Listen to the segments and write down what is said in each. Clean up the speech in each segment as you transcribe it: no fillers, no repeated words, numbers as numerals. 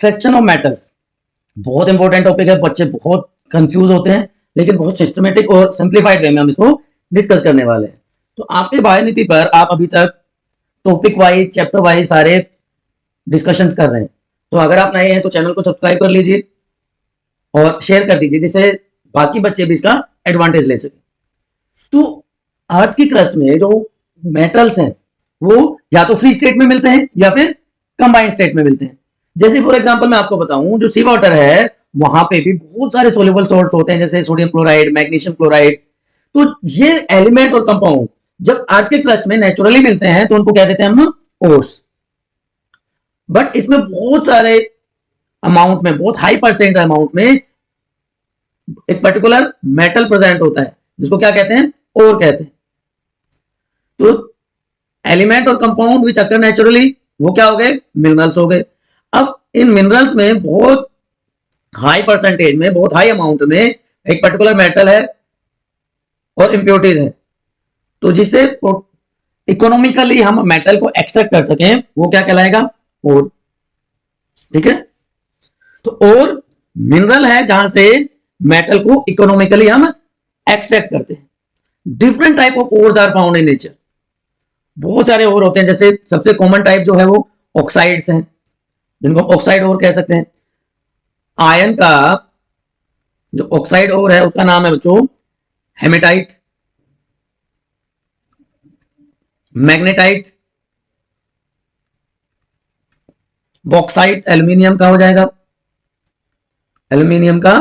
Extraction of metals बहुत important topic है, बच्चे बहुत कंफ्यूज होते हैं, लेकिन बहुत सिस्टमेटिक और सिंप्लीफाइड वे में हम इसको डिस्कस करने वाले हैं। तो आपके बाह्य नीति पर आप अभी तक टॉपिक वाइज चैप्टर वाइज सारे डिस्कशंस कर रहे हैं। तो अगर आप नए हैं तो चैनल को सब्सक्राइब कर लीजिए और शेयर कर दीजिए, जिससे बाकी बच्चे भी इसका एडवांटेज ले सके। तो अर्थ की क्रस्ट में जो मेटल्स हैं वो या तो फ्री स्टेट में मिलते हैं या फिर कंबाइंड स्टेट में मिलते हैं। जैसे फॉर एग्जांपल मैं आपको बताऊं, जो सी वाटर है वहां पे भी बहुत सारे सोल्यूबल सॉल्ट्स होते हैं, जैसे सोडियम क्लोराइड, मैग्नीशियम क्लोराइड। तो ये एलिमेंट और कंपाउंड जब अर्थ के क्रस्ट में नेचुरली मिलते हैं तो उनको कह देते हैं हम ओर्स। बट इसमें बहुत सारे अमाउंट में, बहुत हाई परसेंट अमाउंट में एक पर्टिकुलर मेटल प्रेजेंट होता है, जिसको क्या कहते हैं, ओर कहते हैं। तो एलिमेंट और कंपाउंड विच अकर नेचुरली वो क्या हो गए, मिनरल्स हो गए। अब इन मिनरल्स में बहुत हाई परसेंटेज में, बहुत हाई अमाउंट में एक पर्टिकुलर मेटल है और इंप्योरिटीज है, तो जिससे इकोनॉमिकली हम मेटल को एक्सट्रैक्ट कर सकें वो क्या कहलाएगा, ओर। ठीक है, तो ओर मिनरल है जहां से मेटल को इकोनॉमिकली हम एक्सट्रैक्ट करते हैं। Different type of ores are found in nature. बहुत सारे ओर होते हैं, जैसे सबसे कॉमन टाइप जो है वो ऑक्साइड्स हैं, जिनको ऑक्साइड ओर कह सकते हैं। आयन का जो ऑक्साइड ओर है उसका नाम है बच्चों हेमेटाइट, मैग्नेटाइट, बॉक्साइट एल्यूमिनियम का हो जाएगा, एल्यूमिनियम का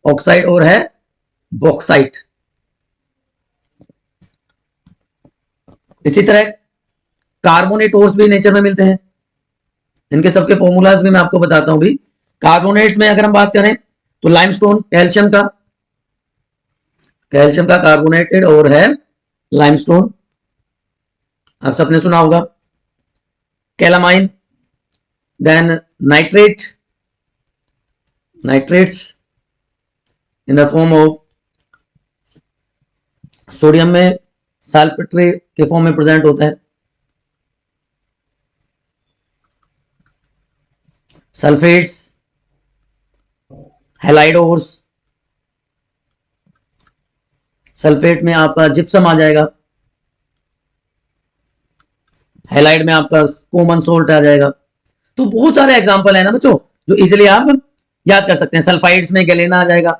ऑक्साइड ओर है बॉक्साइट। इसी तरह कार्बोनेट ओर्स भी नेचर में मिलते हैं, इनके सबके फॉर्मूलाज भी मैं आपको बताता हूं भी। कार्बोनेट्स में अगर हम बात करें तो लाइमस्टोन कैल्शियम का कार्बोनेटेड और है लाइमस्टोन, आप सबने सुना होगा। Calamine, then nitrates in the form of sodium में सल्फेट्री के फॉर्म में प्रेजेंट होता है। सल्फेट्स, हैलाइड ओर्स, सल्फेट में आपका जिप्सम आ जाएगा, हैलाइड में आपका कॉमन सोल्ट आ जाएगा। तो बहुत सारे एग्जांपल है ना बच्चों जो इजीली आप याद कर सकते हैं। सल्फाइड्स में गैलेना आ जाएगा,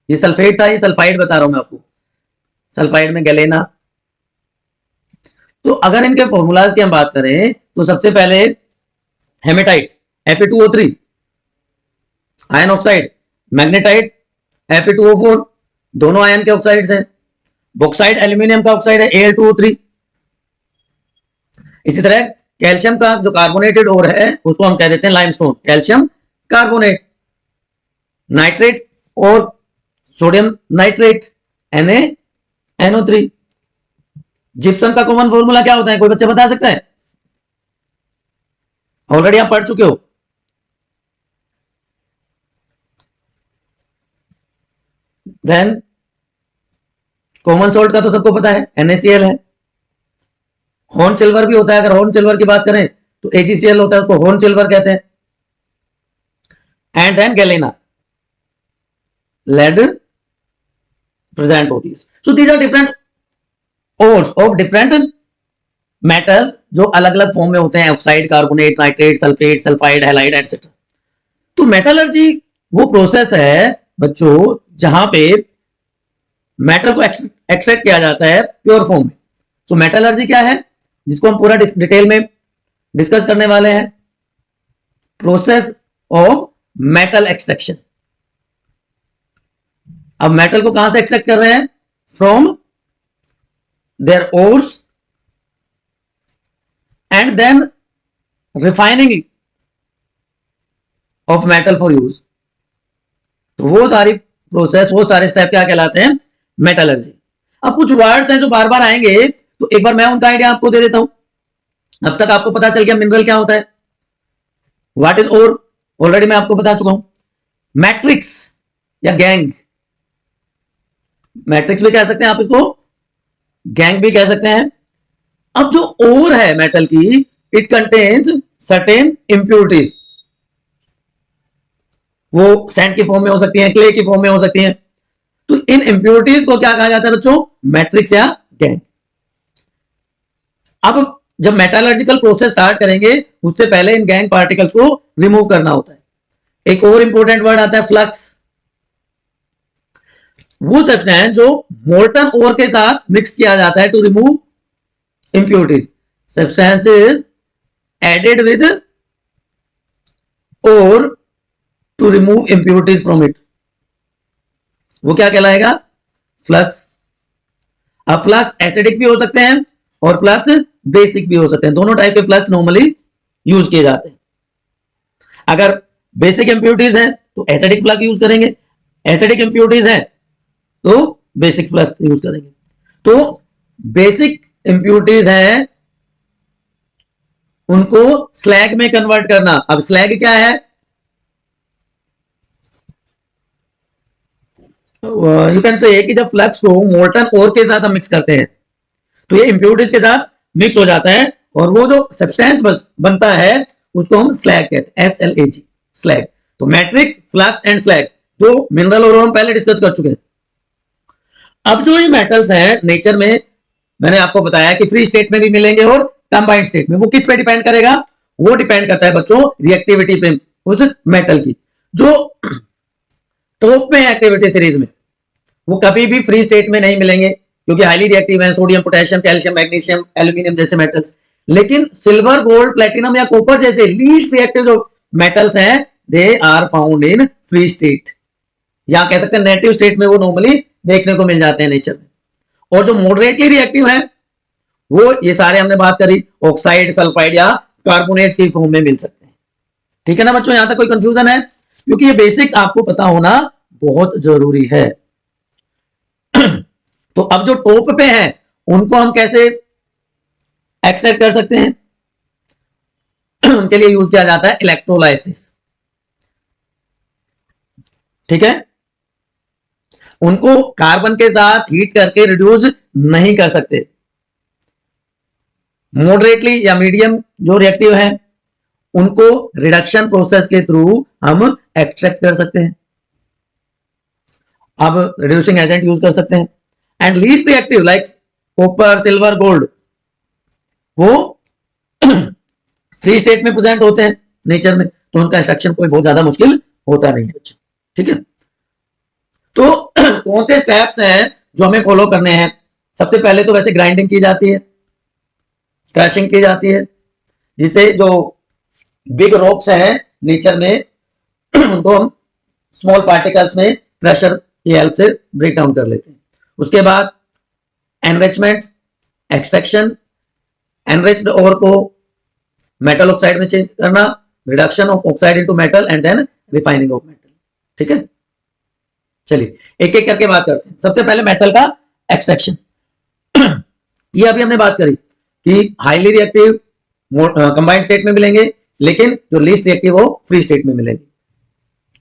ये सल्फेट था, ये सल्फाइड बता रहा हूं मैं आपको, सल्फाइड में गैलेना। तो अगर इनके फॉर्मूलाज की हम बात करें तो सबसे पहले haematite Fe2O3 ion oxide, magnetite Fe2O4 दोनों आयन के ऑक्साइड्स हैं, बॉक्साइट एल्यूमिनियम का ऑक्साइड है Al2O3। इसी तरह कैल्शियम का जो कार्बोनेटेड ओर है उसको हम कह देते हैं लाइमस्टोन, कैल्शियम कार्बोनेट। नाइट्रेट और सोडियम नाइट्रेट NaNO3। जिप्सम का कॉमन फॉर्मूला क्या होता है, कोई बच्चा बता सकता है? ऑलरेडी आप पढ़ चुके हो। देन कॉमन सोल्ट का तो सबको पता है, NaCl है। हॉर्न सिल्वर भी होता है, अगर हॉर्न सिल्वर की बात करें तो AgCl होता है, उसको हॉर्न सिल्वर कहते हैं। And then galena, lead present होती है। So these are different ores of different metals जो अलग अलग फॉर्म में होते हैं, oxide, carbonate, nitrate, sulphate, sulphide, halide etcetera. तो मेटलर्जी वो प्रोसेस है बच्चों जहां पे मेटल को एक्सट्रैक्ट किया जाता है प्योर फॉर्म में। तो मेटलर्जी क्या है, जिसको हम पूरा डिटेल में डिस्कस करने वाले हैं, प्रोसेस ऑफ मेटल एक्सट्रैक्शन। अब मेटल को कहां से एक्सट्रैक्ट कर रहे हैं, from their ores and then refining of metal for use. तो वो सारी प्रोसेस, वो सारे स्टेप क्या कहलाते हैं, मेटलर्जी। अब कुछ वर्ड्स हैं जो बार बार आएंगे, तो एक बार मैं उनका आइडिया आपको दे देता हूं। अब तक आपको पता चल गया मिनरल क्या होता है, व्हाट इज ओर ऑलरेडी मैं आपको बता चुका हूं। मैट्रिक्स या गैंग, मैट्रिक्स भी कह सकते हैं आप इसको, गैंग भी कह सकते हैं। अब जो ओर है मेटल की, इट कंटेन्स सर्टेन इंप्योरिटीज। वो सैंड की फॉर्म में हो सकती हैं, क्ले की फॉर्म में हो सकती हैं। तो इन इंप्योरिटीज को क्या कहा जाता है बच्चों? मैट्रिक्स या गैंग। अब जब मेटालर्जिकल प्रोसेस स्टार्ट करेंगे उससे पहले इन गैंग पार्टिकल्स को रिमूव करना होता है। एक और इंपॉर्टेंट वर्ड आता है फ्लक्स। वो सब्सटेंस जो मोल्टन ओर के साथ मिक्स किया जाता है to remove impurities. Substances added with ore to remove impurities from it, वो क्या कहलाएगा? फ्लक्स। अब फ्लक्स एसिडिक भी हो सकते हैं और फ्लक्स बेसिक भी हो सकते हैं। दोनों टाइप के फ्लक्स नॉर्मली यूज किए जाते हैं। अगर बेसिक इंप्योरिटीज हैं तो एसिडिक फ्लक्स यूज करेंगे, एसिडिक इंप्योरिटीज हैं तो बेसिक फ्लक्स यूज करेंगे। तो बेसिक इंप्योरिटीज हैं उनको स्लैग में कन्वर्ट करना। अब स्लैग क्या है? यू कैन से कि जब फ्लक्स को मोल्टन ओर के साथ हम मिक्स करते हैं तो ये इंप्योरिटीज के साथ मिक्स हो जाता है और वो जो सब्सटेंस बनता है उसको हम स्लैग कहते हैं, SLAG, स्लैग। तो मैट्रिक्स, फ्लक्स एंड स्लैग दो मिनरल और हम पहले डिस्कस कर चुके हैं। अब जो ये मेटल्स हैं नेचर में, मैंने आपको बताया कि फ्री स्टेट में भी मिलेंगे और कंबाइंड स्टेट में। वो किस पे डिपेंड करेगा? वो डिपेंड करता है बच्चों रिएक्टिविटी पे उस मेटल की। जो टॉप में एक्टिविटी सीरीज में वो कभी भी फ्री स्टेट में नहीं मिलेंगे क्योंकि हाईली रिएक्टिव है, sodium, potassium, calcium, magnesium, aluminium जैसे मेटल्स। लेकिन सिल्वर, गोल्ड, प्लेटिनम या कॉपर जैसे लीस्ट रिएक्टिव जो मेटल्स हैं they are found in free state, या कह सकते हैं नेटिव स्टेट में वो नॉर्मली देखने को मिल जाते हैं नेचर में। और जो मॉडरेटली रिएक्टिव है वो ये सारे हमने बात करी ऑक्साइड, सल्फाइड या कार्बोनेट की फॉर्म में मिल सकते हैं। ठीक है ना बच्चों? यहां तक कोई कंफ्यूजन है? क्योंकि ये बेसिक्स आपको पता होना बहुत जरूरी है। तो अब जो टॉप पे हैं उनको हम कैसे एक्सट्रैक्ट कर सकते हैं? उनके लिए यूज किया जाता है इलेक्ट्रोलाइसिस। ठीक है? उनको कार्बन के साथ हीट करके रिड्यूस नहीं कर सकते। मॉडरेटली या मीडियम जो रिएक्टिव है उनको रिडक्शन प्रोसेस के थ्रू हम एक्सट्रैक्ट कर सकते हैं। अब रिड्यूसिंग एजेंट यूज कर सकते हैं। And least reactive like copper, silver, gold वो फ्री स्टेट में प्रेजेंट होते हैं नेचर में, तो उनका एक्सट्रैक्शन कोई बहुत ज्यादा मुश्किल होता नहीं है बच्चों। ठीक है? तो कौन से स्टेप्स हैं जो हमें फॉलो करने हैं? सबसे पहले तो वैसे ग्राइंडिंग की जाती है, क्रशिंग की जाती है, जिससे जो बिग रॉक्स हैं नेचर में उनको हम स्मॉल पार्टिकल्स में क्रशर की हेल्प से ब्रेक डाउन कर लेते हैं। उसके बाद एनरिचमेंट, एक्सट्रैक्शन, एनरिच्ड ओर को मेटल ऑक्साइड में चेंज करना, reduction of oxide into metal and then refining of metal. ठीक है? चलिए एक एक करके बात करते हैं। सबसे पहले मेटल का एक्सट्रैक्शन। ये अभी हमने बात करी कि हाईली रिएक्टिव कंबाइंड स्टेट में मिलेंगे, लेकिन जो लीस्ट रिएक्टिव वो फ्री स्टेट में मिलेंगे।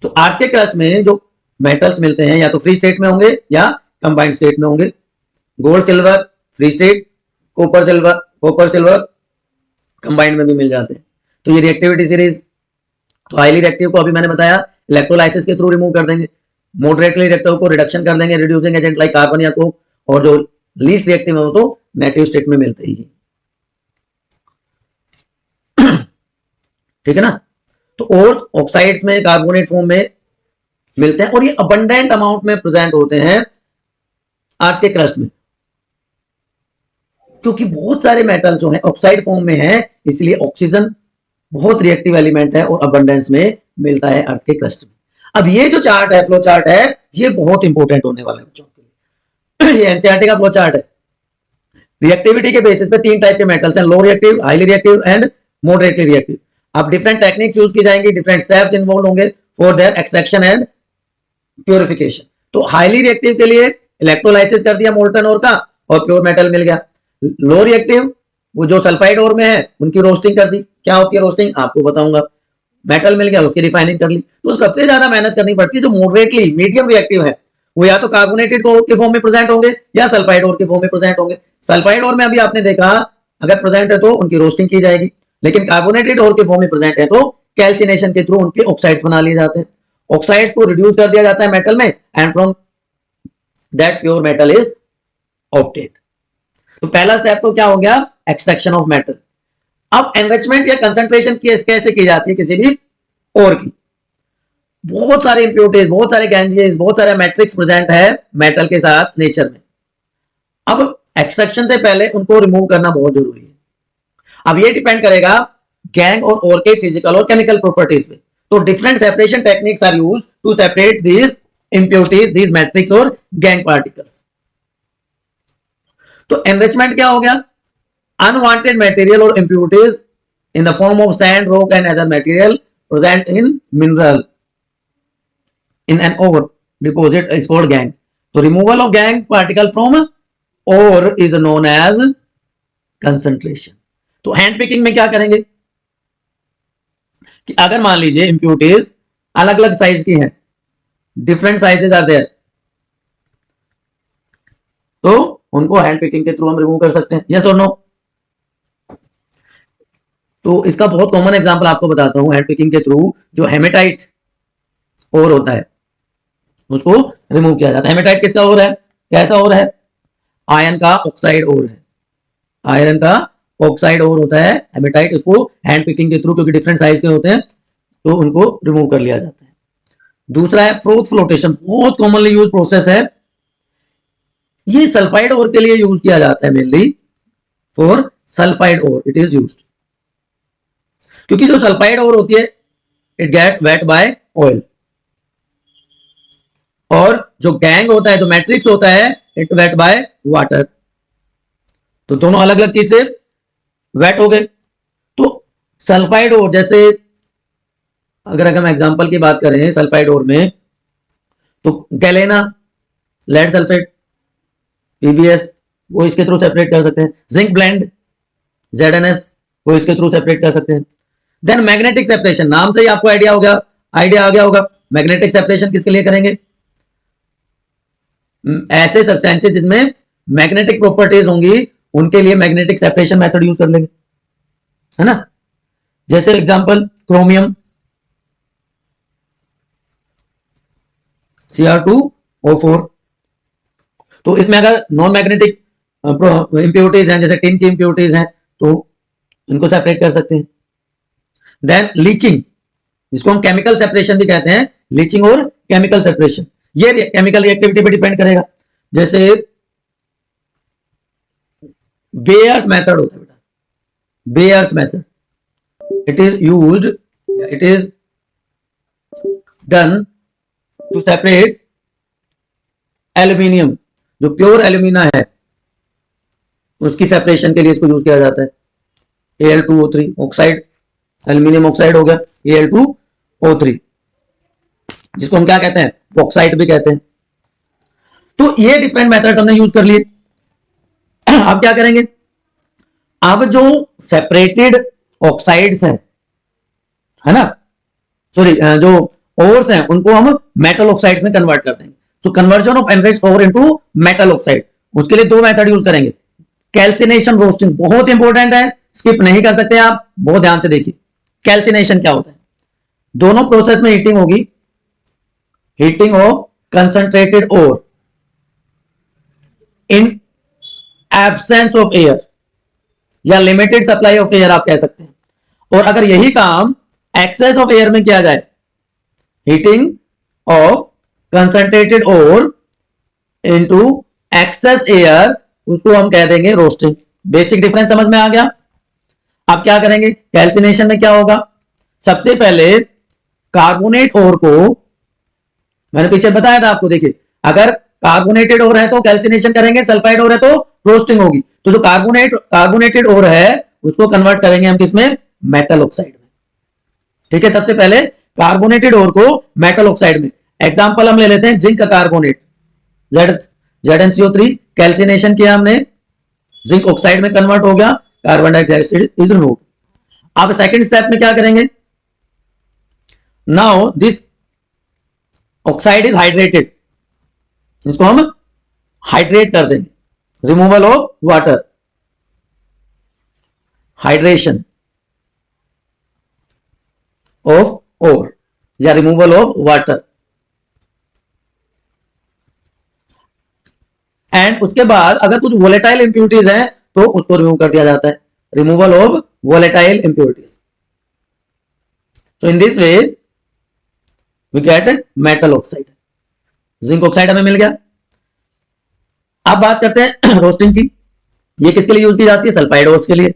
तो अर्थ के क्रस्ट में जो मेटल्स मिलते हैं या तो फ्री स्टेट में होंगे या कंबाइंड स्टेट में होंगे। Gold, silver free state, copper silver combined में भी मिल जाते हैं। तो ये रिएक्टिविटी सीरीज, तो हाईली रिएक्टिव को अभी मैंने बताया इलेक्ट्रोलाइसिस के थ्रू रिमूव कर देंगे, मॉडरेटली रिएक्टिव को रिडक्शन कर देंगे रिड्यूसिंग एजेंट लाइक कार्बन या कोक, और जो लीस्ट रिएक्टिव है वो तो नेटिव स्टेट में मिलते ही। ठीक है ना? तो और ऑक्साइड्स में कार्बोनेट फॉर्म में मिलते हैं और ये अबंडेंट अमाउंट में प्रेजेंट होते हैं अर्थ के क्रस्ट में, क्योंकि बहुत सारे मेटल जो हैं ऑक्साइड फॉर्म में हैं, इसलिए ऑक्सीजन बहुत रिएक्टिव एलिमेंट है और अबंडेंस में मिलता है अर्थ के क्रस्ट में। अब ये जो चार्ट है, फ्लो चार्ट है, ये बहुत इंपॉर्टेंट होने वाला है बच्चों के लिए। ये एनसीईआरटी का फ्लो चार्ट है। रिएक्टिविटी के बेसिस पे तीन टाइप के मेटल्स हैं, low reactive, highly reactive and moderately reactive. अब डिफरेंट टेक्निक्स यूज की जाएंगी, डिफरेंट स्टेप्स इन्वॉल्व होंगे for their extraction and purification. तो हाईली रिएक्टिव के लिए इलेक्ट्रोलाइसिस कर दिया मोल्टन ओर का और प्योर मेटल मिल गया। लो रिएक्टिव वो जो सल्फाइड ओर में है उनकी रोस्टिंग कर दी। क्या होती है रोस्टिंग? आपको बताऊंगा। मेटल मिल गया, उसकी रिफाइनिंग कर ली। तो सबसे ज्यादा मेहनत करनी पड़ती है जो मॉडरेटली मीडियम रिएक्टिव है, वो या तो कार्बोनेटेड के फॉर्म में प्रेजेंट होंगे या सल्फाइड ओर के फॉर्म में प्रेजेंट होंगे। सल्फाइड ओर में अभी आपने देखा अगर प्रेजेंट है तो उनकी रोस्टिंग की जाएगी, लेकिन कार्बोनेटेड ओर के फॉर्म में प्रेजेंट है तो कैल्सिनेशन के थ्रू उनके ऑक्साइड्स बना लिए जाते हैं। ऑक्साइड को रिड्यूस कर दिया जाता है मेटल में, and from that pure metal is obtained. तो पहला स्टेप तो क्या हो गया, एक्सट्रैक्शन ऑफ मेटल। अब एनरिचमेंट या कंसंट्रेशन कैसे की जाती है किसी भी ओर की। बहुत सारे इंप्योरिटीज, बहुत सारे गैंजेस, बहुत सारे मैट्रिक्स प्रेजेंट है मेटल के साथ नेचर में। अब एक्सट्रैक्शन से पहले उनको रिमूव करना बहुत जरूरी है। अब ये डिपेंड करेगा गैंग और ओर के फिजिकल और केमिकल प्रॉपर्टीज पे। तो different separation techniques are used to separate these impurities, these matrix और गैंग पार्टिकल्स। तो एनरिचमेंट क्या हो गया, अनवांटेड मटेरियल और impurities in the form of sand, rock and other material present in mineral in an ore deposit is called gangue. So removal of gangue particle from ore is known as concentration. तो hand picking में क्या करेंगे कि अगर मान लीजिए impurities अलग अलग साइज की हैं, डिफरेंट साइजेस आर देयर, तो उनको हैंड पिकिंग के थ्रू हम रिमूव कर सकते हैं, यस और नो। तो इसका बहुत कॉमन एग्जांपल आपको बताता हूं हैंड पिकिंग के थ्रू। जो हेमेटाइट ओर होता है उसको रिमूव किया जाता है। हेमेटाइट किसका ओर है, कैसा ओर है, आयरन का ऑक्साइड ओर है, आयरन का ऑक्साइड ओर होता है हेमेटाइट। उसको हैंड पिकिंग के थ्रू, क्योंकि डिफरेंट साइज के होते हैं, तो उनको रिमूव कर लिया जाता है। दूसरा है फ्रोथ फ्लोटेशन, बहुत कॉमनली यूज प्रोसेस है। ये सल्फाइड ओर के लिए यूज किया जाता है, mainly for sulphide ore it is used, क्योंकि जो सल्फाइड ओर होती है it gets wet by oil, और जो गैंग होता है, जो मैट्रिक्स होता है, इट वेट बाय वाटर। तो दोनों अलग अलग चीज से वेट हो गए। तो सल्फाइड ओर, जैसे अगर हम एग्जांपल की बात करें सल्फाइड ओर में, तो गैलेना, लेड सल्फेट, पीबीएस, वो इसके थ्रू सेपरेट कर सकते हैं। जिंक ब्लेंड, जेडएनएस, वो इसके थ्रू सेपरेट कर सकते हैं। देन मैग्नेटिक सेपरेशन, नाम से ही आपको आइडिया आ गया होगा। मैग्नेटिक सेपरेशन किसके लिए करेंगे, ऐसे सब्सटेंसेस जिसमें मैग्नेटिक प्रॉपर्टीज होंगी उनके लिए मैग्नेटिक सेपरेशन मेथड यूज कर लेंगे, है ना। जैसे एग्जांपल क्रोमियम, Cr2O4। तो इसमें अगर नॉन मैग्नेटिक इंप्योरिटीज हैं, जैसे टिन की इंप्योरिटीज हैं, तो इनको सेपरेट कर सकते हैं। देन लीचिंग, जिसको हम केमिकल सेपरेशन भी कहते हैं, लीचिंग और केमिकल सेपरेशन, ये केमिकल रिएक्टिविटी पे डिपेंड करेगा। जैसे बेयर्स मेथड होता है बेटा, Bayer's method, it is used, it is done to separate aluminium, जो प्योर एल्यूमिना है उसकी सेपरेशन के लिए इसको यूज किया जाता है। Al2O3 ऑक्साइड, एल्यूमिनियम ऑक्साइड हो गया Al2O3, जिसको हम क्या कहते हैं, बॉक्साइट भी कहते हैं। तो ये डिफरेंट मेथड्स हमने यूज कर लिए। अब क्या करेंगे, अब जो सेपरेटेड ऑक्साइड्स हैं, है ना, सॉरी, जो ओर्स हैं, उनको हम मेटल ऑक्साइड्स में कन्वर्ट कर देंगे। So conversion of enriched ore into metal oxide, उसके लिए दो मेथड यूज करेंगे। कैल्सिनेशन, रोस्टिंग, बहुत इंपॉर्टेंट है, स्किप नहीं कर सकते आप, बहुत ध्यान से देखिए। कैल्सिनेशन क्या होता है, दोनों प्रोसेस में हीटिंग होगी, heating of concentrated ore in absence of air, या लिमिटेड सप्लाई ऑफ एयर आप कह सकते हैं। और अगर यही काम एक्सेस ऑफ एयर में किया जाए, heating of concentrated ore into excess air, उसको हम कह देंगे रोस्टिंग। बेसिक डिफरेंस समझ में आ गया। अब क्या करेंगे, कैल्सिनेशन में क्या होगा, सबसे पहले कार्बोनेट ओर को, मैंने पीछे बताया था आपको, देखिए अगर कार्बोनेटेड ओर है तो कैल्सिनेशन करेंगे, सल्फाइड ओर है तो रोस्टिंग होगी। तो जो कार्बोनेटेड ओर है उसको कन्वर्ट करेंगे हम किसमें, मेटल ऑक्साइड में। ठीक है, सबसे पहले कार्बोनेटेड ओर को मेटल ऑक्साइड में। एग्जांपल हम ले लेते हैं जिंक का कार्बोनेट, ZnCO3, कैल्सिनेशन किया हमने, जिंक ऑक्साइड में कन्वर्ट हो गया, कार्बन डाइऑक्साइड इज रिमूव्ड। अब सेकंड स्टेप में क्या करेंगे, now this oxide is hydrated, इसको हम हाइड्रेट कर देंगे, removal of water, hydration of ore, या रिमूवल ऑफ वाटर। एंड उसके बाद अगर कुछ वोलेटाइल इंप्यूरिटीज हैं तो उसको रिमूव कर दिया जाता है, रिमूवल ऑफ वोलेटाइल इंप्यूरिटीज। तो in this way we get metal oxide. Zinc oxide हमें मिल गया। अब बात करते हैं रोस्टिंग की। ये किसके लिए यूज की जाती है? सल्फाइड ओर्स के लिए।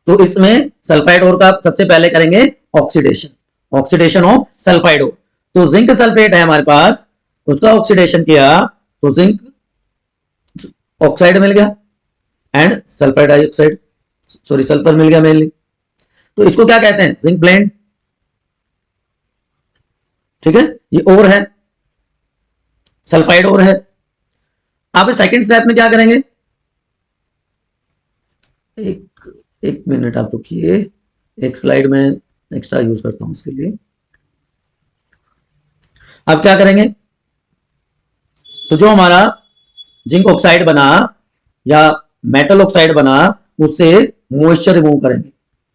तो इसमें सल्फाइड ओर का सबसे पहले करेंगे oxidation, oxidation of sulphide ore. तो जिंक सल्फेट है हमारे पास, उसका ऑक्सीडेशन किया तो जिंक ऑक्साइड मिल गया and sulphur dioxide, sorry sulphur मिल गया मेनली। तो इसको क्या कहते हैं? Zinc blende. ठीक है, ये ओर है, सल्फाइड ओर है। आप सेकंड स्टेप में क्या करेंगे? एक मिनट आप रुकिए, एक स्लाइड में एक्स्ट्रा यूज करता हूं इसके लिए। अब क्या करेंगे? तो जो हमारा जिंक ऑक्साइड बना या मेटल ऑक्साइड बना, उससे मॉइस्चर रिमूव करेंगे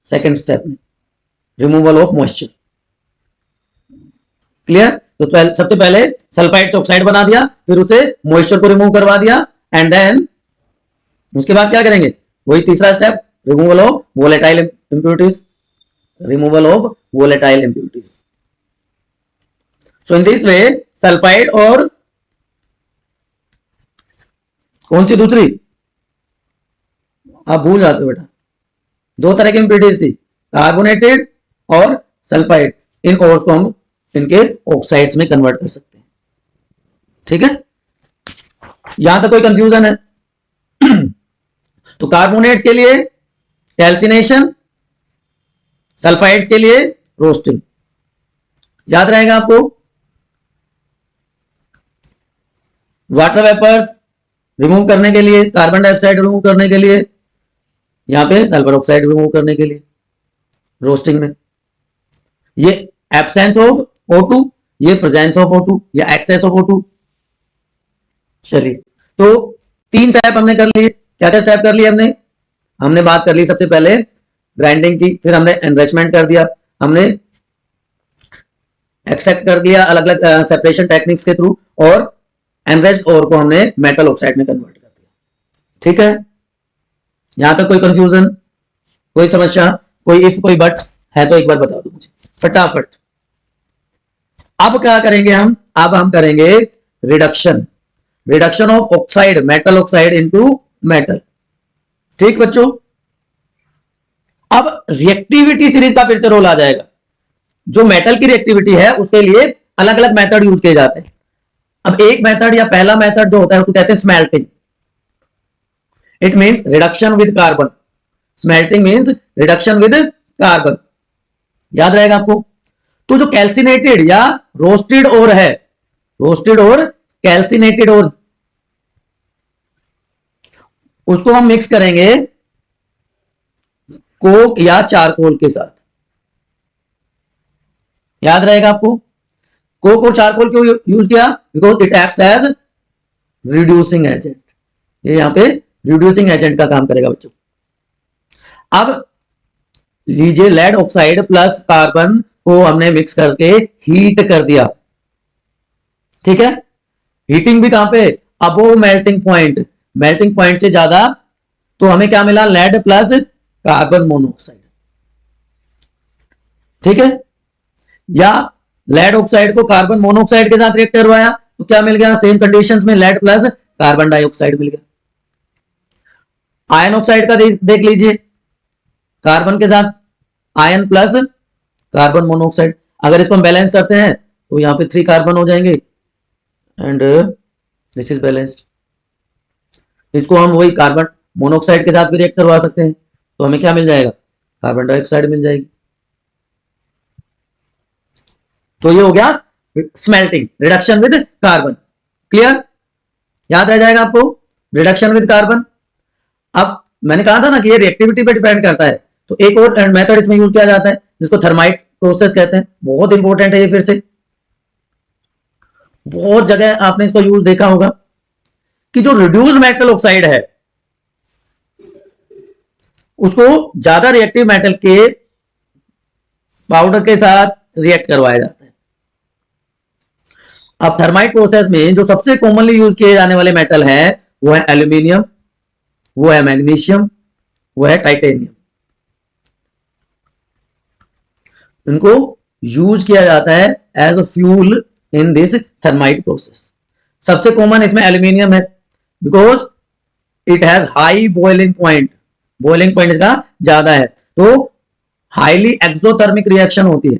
सेकंड स्टेप में, रिमूवल ऑफ मॉइस्चर। क्लियर? तो सबसे पहले सल्फाइड से ऑक्साइड बना दिया, फिर उसे मॉइस्चर को रिमूव करवा दिया एंड देन उसके बाद क्या करेंगे? वही तीसरा step, removal of volatile impurities, removal of volatile impurities. So in this way sulphide और कौन सी दूसरी आप भूल जाते हो बेटा, दो तरह की इंप्यूरिटीज थी, कार्बोनेटेड और सल्फाइड। इन ओर्स को हम इनके ऑक्साइड्स में कन्वर्ट कर सकते हैं। ठीक है, यहां तक कोई कंफ्यूजन है? तो कार्बोनेट्स के लिए कैल्सिनेशन, सल्फाइड्स के लिए रोस्टिंग। याद रहेगा आपको? वाटर वेपर्स रिमूव करने के लिए, कार्बन डाइऑक्साइड रिमूव करने के लिए, यहां पे सल्फर ऑक्साइड रिमूव करने के लिए रोस्टिंग में। ये एब्सेंस ऑफ O2, ये प्रेजेंस ऑफ O2 या एक्सेस ऑफ O2। चलिए, तो 3 स्टेप हमने कर लिए। क्या क्या स्टेप कर लिए हमने बात कर ली सबसे पहले ग्राइंडिंग की, फिर हमने एनरिचमेंट कर दिया, हमने एक्सट्रैक्ट कर दिया अलग अलग सेपरेशन टेक्निक्स के थ्रू, और एनरिच्ड ओर को हमने मेटल ऑक्साइड में कन्वर्ट कर दिया। ठीक है, यहां तक कोई कंफ्यूजन, कोई समस्या, कोई इफ कोई बट है तो एक बार बता दो मुझे फटाफट। अब क्या करेंगे अब हम करेंगे reduction, reduction of oxide, metal oxide into metal. ठीक बच्चों, अब रिएक्टिविटी सीरीज का फिर से रोल आ जाएगा। जो मेटल की रिएक्टिविटी है उसके लिए अलग अलग मेथड यूज किए जाते हैं। अब एक मेथड या पहला मेथड जो होता है उसको कहते हैं smelting. It means reduction with carbon. Smelting means reduction with carbon, याद रहेगा आपको? तो जो कैल्सिनेटेड या रोस्टेड ओर है, रोस्टेड और कैल्सिनेटेड ओर, उसको हम मिक्स करेंगे कोक या चारकोल के साथ। याद रहेगा आपको? कोक और चारकोल क्यों यूज किया? Because it acts as reducing agent. ये यहां पे रिड्यूसिंग एजेंट का काम करेगा बच्चों। अब लीजिए, लेड ऑक्साइड प्लस कार्बन को हमने मिक्स करके हीट कर दिया। ठीक है, हीटिंग भी कहां पे? Above melting point, melting point से ज्यादा। तो हमें क्या मिला? Lead plus carbon monoxide. ठीक है, या लेड ऑक्साइड को कार्बन मोनोऑक्साइड के साथ रिएक्ट करवाया तो क्या मिल गया? सेम कंडीशंस में लेड प्लस कार्बन डाइऑक्साइड मिल गया। आयन ऑक्साइड का देख लीजिए, कार्बन के साथ आयन प्लस कार्बन मोनोऑक्साइड। अगर इसको हम बैलेंस करते हैं तो यहां पे 3 कार्बन हो जाएंगे एंड दिस इज बैलेंस्ड। इसको हम वही कार्बन मोनोऑक्साइड के साथ भी रिएक्ट करवा सकते हैं, तो हमें क्या मिल जाएगा? कार्बन डाइऑक्साइड मिल जाएगी। तो ये हो गया smelting, reduction with carbon. Clear? याद रह जाएगा आपको? Reduction with carbon. अब मैंने कहा था ना कि ये रिएक्टिविटी पे डिपेंड करता है, तो एक और मेथड इसमें यूज किया जाता है जिसको थर्माइट प्रोसेस कहते हैं। बहुत इंपॉर्टेंट है ये, फिर से बहुत जगह आपने इसको यूज देखा होगा कि जो रिड्यूस मेटल ऑक्साइड है उसको ज्यादा रिएक्टिव मेटल के पाउडर के साथ रिएक्ट करवाया जाता है। अब थर्माइट प्रोसेस में जो सबसे कॉमनली यूज किए जाने वाले मेटल है वो है एल्यूमिनियम, वो है मैग्नीशियम, वो है टाइटेनियम। इनको यूज किया जाता है as a fuel in this thermite process. सबसे कॉमन इसमें एल्यूमिनियम है because it has high boiling point, boiling point इसका ज्यादा है, तो हाईली एक्सोथर्मिक रिएक्शन होती है,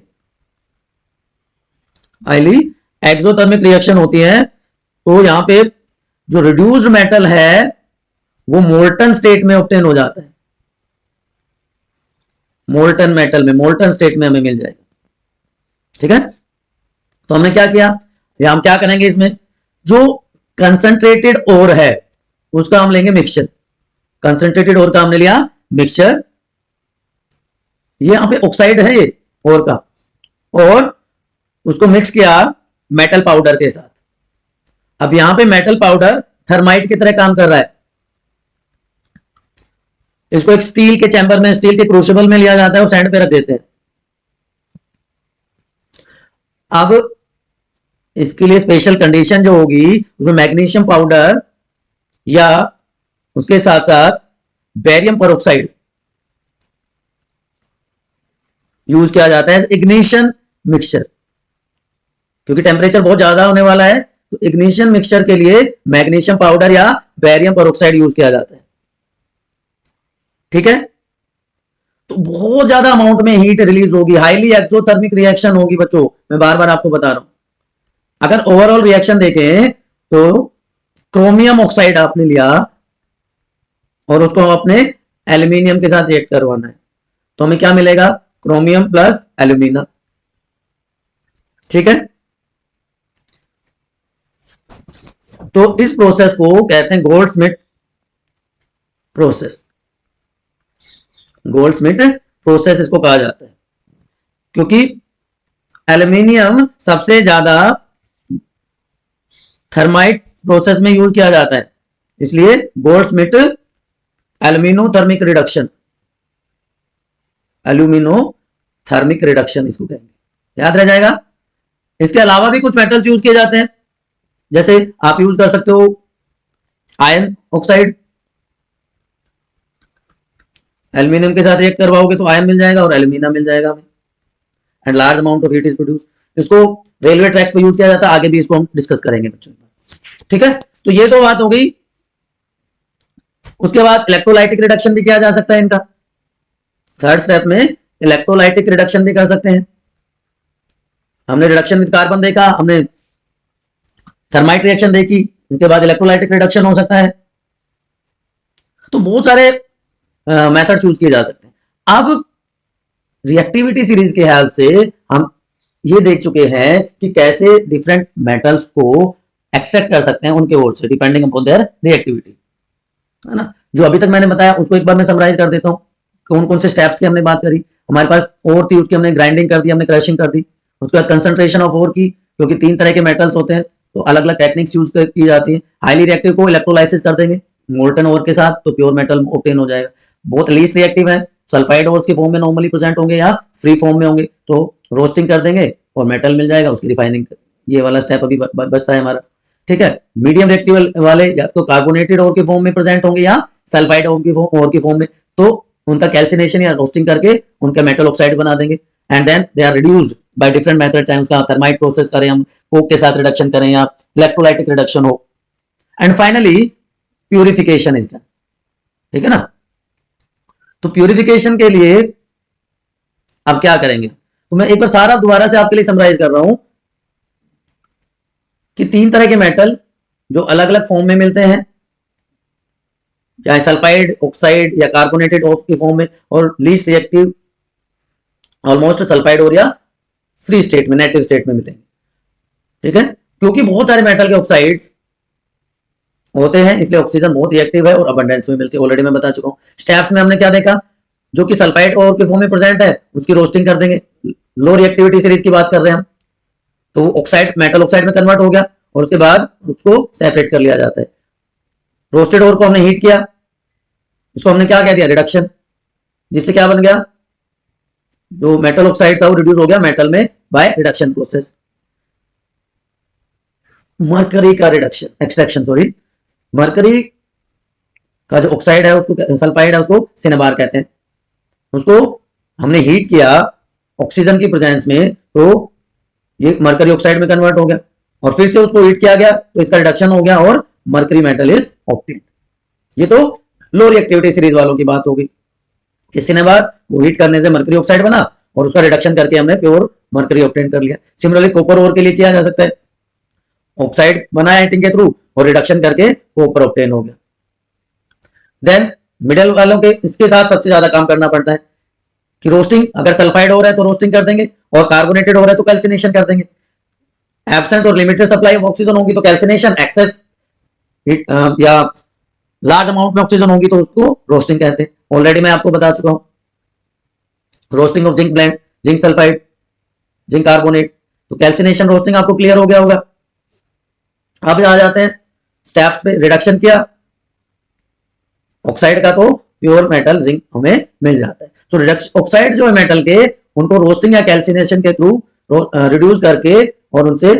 हाईली एक्सोथर्मिक रिएक्शन होती है। तो यहां पे जो रिड्यूस्ड मेटल है वो मोल्टन स्टेट में ऑब्टेन हो जाता है, मोल्टन मेटल में, मोल्टन स्टेट में हमें मिल जाएगा। ठीक है, तो हमने क्या किया, या हम क्या करेंगे इसमें, जो कंसंट्रेटेड ओर है उसका हम लेंगे मिक्सचर, कंसंट्रेटेड ओर का हमने लिया मिक्सचर, ये यहां पे ऑक्साइड है ये ओर का, और उसको मिक्स किया मेटल पाउडर के साथ। अब यहां पे मेटल पाउडर थर्माइट की तरह काम कर रहा है, इसको एक स्टील के चैम्बर में, स्टील के क्रूसिबल में लिया जाता है और स्टैंड पे रख देते हैं। अब इसके लिए स्पेशल कंडीशन जो होगी उसमें मैग्नीशियम पाउडर या उसके साथ साथ बेरियम पेरोक्साइड यूज किया जाता है इग्निशन मिक्सचर, क्योंकि टेम्परेचर बहुत ज्यादा होने वाला है, तो इग्निशन मिक्सचर के लिए मैग्नीशियम पाउडर या बेरियम पेरोक्साइड यूज किया जाता है। ठीक है, तो बहुत ज्यादा अमाउंट में हीट रिलीज होगी, हाईली एक्सोथर्मिक रिएक्शन होगी बच्चों, मैं बार बार आपको बता रहा हूं। अगर ओवरऑल रिएक्शन देखें तो क्रोमियम ऑक्साइड आपने लिया और उसको अपने एल्यूमिनियम के साथ रिएक्ट करवाना है, तो हमें क्या मिलेगा, क्रोमियम प्लस एल्यूमिना। ठीक है, तो इस प्रोसेस को कहते हैं गोल्डस्मिथ प्रोसेस, गोल्डस्मिथ प्रोसेस इसको कहा जाता है, क्योंकि एल्यूमिनियम सबसे ज्यादा थर्माइट प्रोसेस में यूज किया जाता है, इसलिए गोल्डस्मिथ एल्यूमिनोथर्मिक रिडक्शन, एल्यूमिनोथर्मिक रिडक्शन इसको कहेंगे, याद रह जाएगा। इसके अलावा भी कुछ मेटल्स यूज किए जाते हैं, जैसे आप यूज कर सकते हो आयरन ऑक्साइड, एल्यूमिनियम के साथ रिएक्ट करवाओगे तो आयरन मिल जाएगा और एल्यूमिना मिल जाएगा हमें, and large amount of heat is produce. इसको रेलवे ट्रैक्स पे यूज किया जाता है, आगे भी इसको हम डिस्कस करेंगे बच्चों। ठीक है, तो ये तो बात हो गई। उसके बाद इलेक्ट्रोलाइटिक रिडक्शन भी किया जा सकता है इनका, थर्ड स्टेप में इलेक्ट्रोलाइटिक रिडक्शन भी कर सकते हैं। हमने रिडक्शन विद कार्बन देखा, हमने थर्माइट रिएक्शन देखी, इसके बाद इलेक्ट्रोलाइटिक रिडक्शन हो सकता है। तो बहुत सारे मेथड्स यूज किए जा सकते हैं। अब रिएक्टिविटी सीरीज के हेल्प से हम ये देख चुके हैं कि कैसे डिफरेंट मेटल्स को एक्सट्रैक्ट कर सकते हैं उनके ओर से, डिपेंडिंग अपॉन देयर रिएक्टिविटी, है ना। जो अभी तक मैंने बताया उसको एक बार मैं समराइज कर देता हूँ, कौन कौन से स्टेप्स की हमने बात करी। हमारे पास ओर थी, उसकी हमने ग्राइंडिंग कर दी, हमने क्रशिंग कर दी। उसके बाद कंसंट्रेशन ऑफ ओर की, क्योंकि 3 तरह के मेटल्स होते हैं तो अलग अलग टेक्निक्स यूज की जाती है। हाईली रिएक्टिव को इलेक्ट्रोलाइसिस कर देंगे मोल्टन ओर के साथ, तो प्योर मेटल ऑब्टेन हो जाएगा। बहुत लीस्ट रिएक्टिव है, सल्फाइड ओर्स के फॉर्म में नॉर्मली प्रेजेंट होंगे या फ्री फॉर्म में होंगे, तो रोस्टिंग कर देंगे और मेटल मिल जाएगा, उसकी रिफाइनिंग। ये वाला स्टेप अभी बचता है हमारा। ठीक है, मीडियम रिएक्टिव वाले या तो कार्बोनेटेड ओर के फॉर्म में प्रेजेंट होंगे या सल्फाइड ओर के फॉर्म में, तो उनका कैल्सिनेशन या रोस्टिंग करके उनका मेटल ऑक्साइड बना देंगे, and then they are reduced by different method, चाहे उसका थर्माइट प्रोसेस करें हम, कोक के साथ रिडक्शन करें या इलेक्ट्रोलाइटिक रिडक्शन हो, and finally purification is done. ठीक है ना, तो प्यूरिफिकेशन के लिए अब क्या करेंगे, तो मैं एक बार सारा दोबारा से आपके लिए समराइज कर रहा हूं कि 3 तरह के मेटल जो अलग अलग फॉर्म में मिलते हैं, चाहे सल्फाइड ऑक्साइड या कार्बोनेटेड ऑफ के फॉर्म में, और लीस्ट रिएक्टिव ऑलमोस्ट सल्फाइड और या फ्री स्टेट में, नेटिव स्टेट में मिलेंगे। ठीक है, क्योंकि बहुत सारे मेटल के ऑक्साइड्स होते हैं इसलिए ऑक्सीजन बहुत रिएक्टिव है और अबंडेंस में मिलती है, ऑलरेडी मैं बता चुका हूं। स्टेप्स में हमने क्या देखा, जो कि सल्फाइड और के फॉर्म में प्रेजेंट है उसकी रोस्टिंग कर देंगे, लो रिएक्टिविटी सीरीज की बात कर रहे हैं हम, तो वो ऑक्साइड मेटल ऑक्साइड में कन्वर्ट हो गया और उसके बाद उसको सेपरेट कर लिया जाता है। रोस्टेड ओर को हमने हीट किया, इसको हमने क्या कह दिया, रिडक्शन, जिससे क्या बन गया जो मेटल ऑक्साइड था वो रिड्यूस हो गया मेटल में बाय रिडक्शन प्रोसेस। मरकरी का रिडक्शन एक्सट्रैक्शन, सॉरी, मरकरी का जो ऑक्साइड है उसको, सल्फाइड है, उसको सिनेबार कहते हैं। उसको हमने हीट किया ऑक्सीजन की प्रेजेंस में, तो ये मरकरी ऑक्साइड में कन्वर्ट हो गया और फिर से उसको हीट किया गया तो इसका रिडक्शन हो गया और मरकरी मेटल इज ऑब्टेन्ड। ये तो लो रिएक्टिविटी सीरीज वालों की बात होगी। किसी ने बात वो हीट करने से मरकरी ऑक्साइड बना और उसका रिडक्शन करके हमने प्योर मरकरी ऑब्टेन कर लिया। सिमिलरली कॉपर ओर के लिए किया जा सकता है, ऑक्साइड बना है हीटिंग के थ्रू और रिडक्शन करके कॉपर ऑब्टेन हो गया। देन मिडल वालों के इसके साथ सबसे ज्यादा काम करना पड़ता है कि रोस्टिंग, अगर सल्फाइड हो रहा है तो रोस्टिंग कर देंगे और कार्बोनेटेड हो रहा है तो कैल्सिनेशन कर देंगे। एब्सेंट और लिमिटेड सप्लाई ऑफ ऑक्सीजन होगी तो कैल्सिनेशन, एक्सेस या लार्ज अमाउंट में ऑक्सीजन होगी तो उसको रोस्टिंग कहते हैं। ऑलरेडी मैं आपको बता चुका हूं roasting of zinc blende, zinc sulphide, zinc carbonate, तो कैल्सिनेशन रोस्टिंग आपको क्लियर हो गया होगा। अब आ जाते हैं स्टेप्स पे। रिडक्शन किया ऑक्साइड का तो प्योर मेटल जिंक हमें मिल जाता है। तो रिडक्शन ऑक्साइड जो है मेटल के, उनको रोस्टिंग या कैल्सिनेशन के थ्रू रिड्यूस करके और उनसे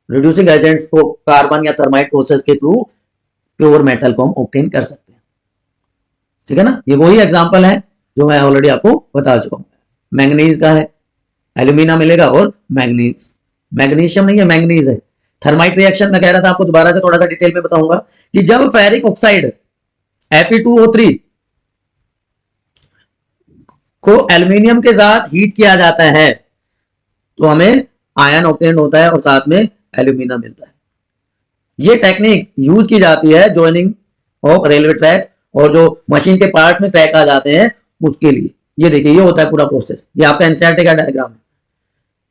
रिड्यूसिंग एजेंट्स को कार्बन या थर्माइट प्रोसेस के थ्रू प्योर मेटल को हम ऑब्टेन कर सकते हैं। ठीक है ना, ये वही एग्जांपल है जो मैं ऑलरेडी आपको बता चुका हूं। मैंगनीज का है, एल्यूमिना मिलेगा और मैंगनीज, मैग्नीशियम नहीं है मैंगनीज है। थर्माइट रिएक्शन मैं कह रहा था आपको, दोबारा से थोड़ा सा डिटेल में बताऊंगा कि जब फेरिक ऑक्साइड Fe2O3 को एल्यूमिनियम के साथ हीट किया जाता है तो हमें आयन ऑब्टेन होता है और साथ में एल्यूमिना मिलता है। ये टेक्निक यूज की जाती है जॉइनिंग ऑफ रेलवे ट्रैक और जो मशीन के पार्ट्स में क्रैक आ जाते हैं उसके लिए। ये देखिए ये होता है पूरा प्रोसेस, ये आपका एनसीईआरटी का डायग्राम है।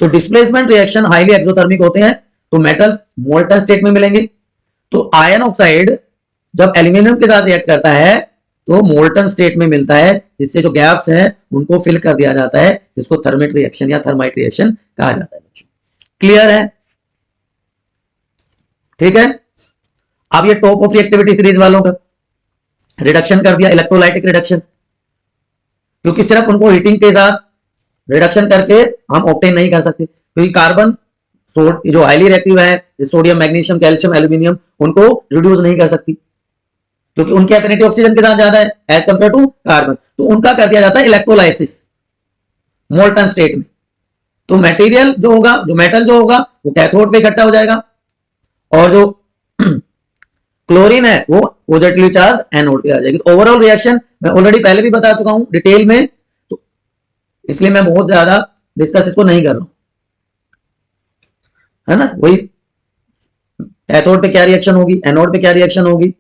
तो डिस्प्लेसमेंट रिएक्शन हाईली एक्सोथर्मिक होते हैं तो मेटल्स मोल्टन स्टेट में मिलेंगे। तो आयन ऑक्साइड जब एल्यूमिनियम के साथ रिएक्ट करता है तो मोल्टन स्टेट में मिलता है, जिससे जो गैप्स हैं उनको फिल कर दिया जाता है, जिसको थर्मिट रिएक्शन या थर्माइट रिएक्शन कहा जाता है। क्लियर है? ठीक है। अब ये टॉप ऑफ रिएक्टिविटी सीरीज वालों का रिडक्शन कर दिया, इलेक्ट्रोलाइटिक रिडक्शन, क्योंकि सिर्फ उनको हीटिंग के साथ रिडक्शन करके हम ऑब्टेन नहीं कर सकते, क्योंकि कार्बन जो हाईली रिएक्टिव है, सोडियम, मैग्नीशियम, कैल्शियम, एल्यूमिनियम, उनको रिड्यूस नहीं कर सकती क्योंकि उनकी एफिनिटी ऑक्सीजन के साथ ज्यादा है एज कंपेयर टू कार्बन। तो उनका कर दिया जाता है इलेक्ट्रोलाइसिस मोल्टन स्टेट में। तो मटेरियल जो होगा, जो मेटल जो होगा वो कैथोड पे इकट्ठा हो जाएगा और जो क्लोरीन है वो पॉजिटिवली चार्ज एनोड पे आ जाएगी। तो ओवरऑल रिएक्शन मैं ऑलरेडी पहले भी बता चुका हूं डिटेल में, तो इसलिए मैं बहुत ज्यादा डिस्कस इसको नहीं कर रहा हूं, है ना। वही कैथोड पे क्या रिएक्शन होगी, एनोड पे क्या रिएक्शन होगी,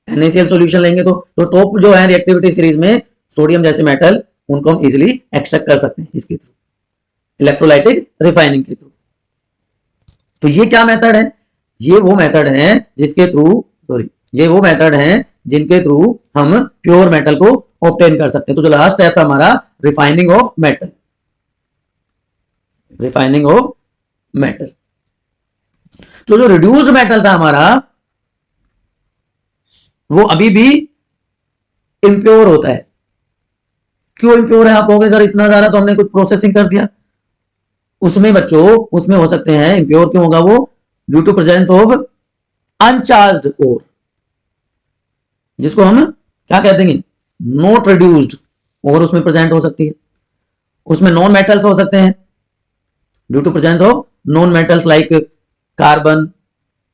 NaCl सॉल्यूशन लेंगे तो टॉप जो है रिएक्टिविटी सीरीज में सोडियम जैसे मेटल, उनको हम इजीली एक्सट्रैक्ट कर सकते हैं इसके थ्रू, इलेक्ट्रोलाइटिक रिफाइनिंग के थ्रू। तो ये क्या मेथड है? ये वो मेथड है जिसके थ्रू, सॉरी, ये वो मेथड है जिनके थ्रू हम प्योर मेटल को ऑब्टेन कर सकते हैं। तो जो लास्ट स्टेप है हमारा refining of metal, refining of metal. तो जो रिड्यूस्ड मेटल था हमारा वो अभी भी इंप्योर होता है। क्यों इंप्योर है आप कहोगे, सर इतना ज्यादा तो हमने कुछ प्रोसेसिंग कर दिया। उसमें बच्चों, उसमें हो सकते हैं इंप्योर क्यों होगा वो, due to presence of uncharged ore, जिसको हम क्या कहते हैं, नॉट रिड्यूस्ड और उसमें प्रेजेंट हो सकती है। उसमें नॉन मेटल्स हो सकते हैं due to presence of non metals like carbon,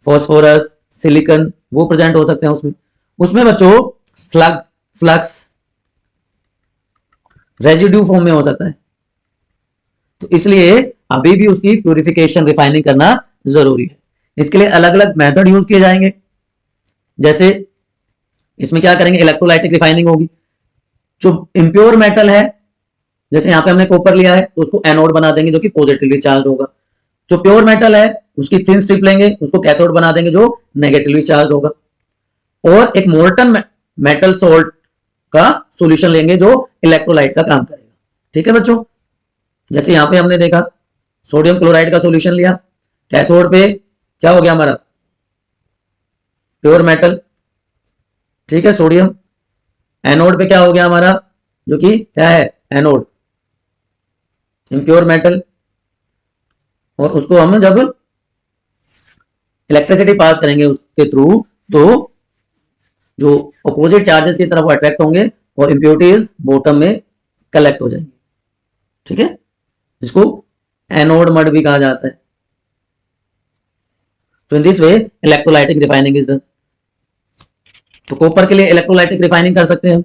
phosphorus, silicon, वो प्रेजेंट हो सकते हैं उसमें। उसमें बच्चों स्लग, फ्लक्स, रेजिड्यू फॉर्म में हो सकता है। तो इसलिए अभी भी उसकी प्यूरिफिकेशन, रिफाइनिंग करना जरूरी है। इसके लिए अलग अलग मेथड यूज किए जाएंगे। जैसे इसमें क्या करेंगे, इलेक्ट्रोलाइटिक रिफाइनिंग होगी। जो इंप्योर मेटल है, जैसे यहां पे हमने कॉपर लिया है तो उसको एनोड बना देंगे जो कि पॉजिटिवली चार्ज होगा। जो प्योर मेटल है उसकी थिन स्ट्रिप लेंगे, उसको कैथोड बना देंगे जो नेगेटिवली चार्ज होगा। और एक मोल्टन मेटल सोल्ट का सॉल्यूशन लेंगे जो इलेक्ट्रोलाइट का काम करेगा। ठीक है बच्चों, जैसे यहां पे हमने देखा सोडियम क्लोराइड का सॉल्यूशन लिया, कैथोड पे क्या हो गया हमारा, प्योर मेटल, ठीक है, सोडियम। एनोड पे क्या हो गया हमारा, जो कि क्या है, एनोड, इम्प्योर मेटल, और उसको हम जब इलेक्ट्रिसिटी पास करेंगे उसके थ्रू तो जो अपोजिट चार्जेस की तरफ अट्रैक्ट होंगे और इम्प्योरिटीज बॉटम में कलेक्ट हो जाएंगी। ठीक है, इसको एनोड मड भी कहा जाता है। तो in this way electrolytic refining is done. तो कॉपर के लिए इलेक्ट्रोलाइटिक रिफाइनिंग कर सकते हैं।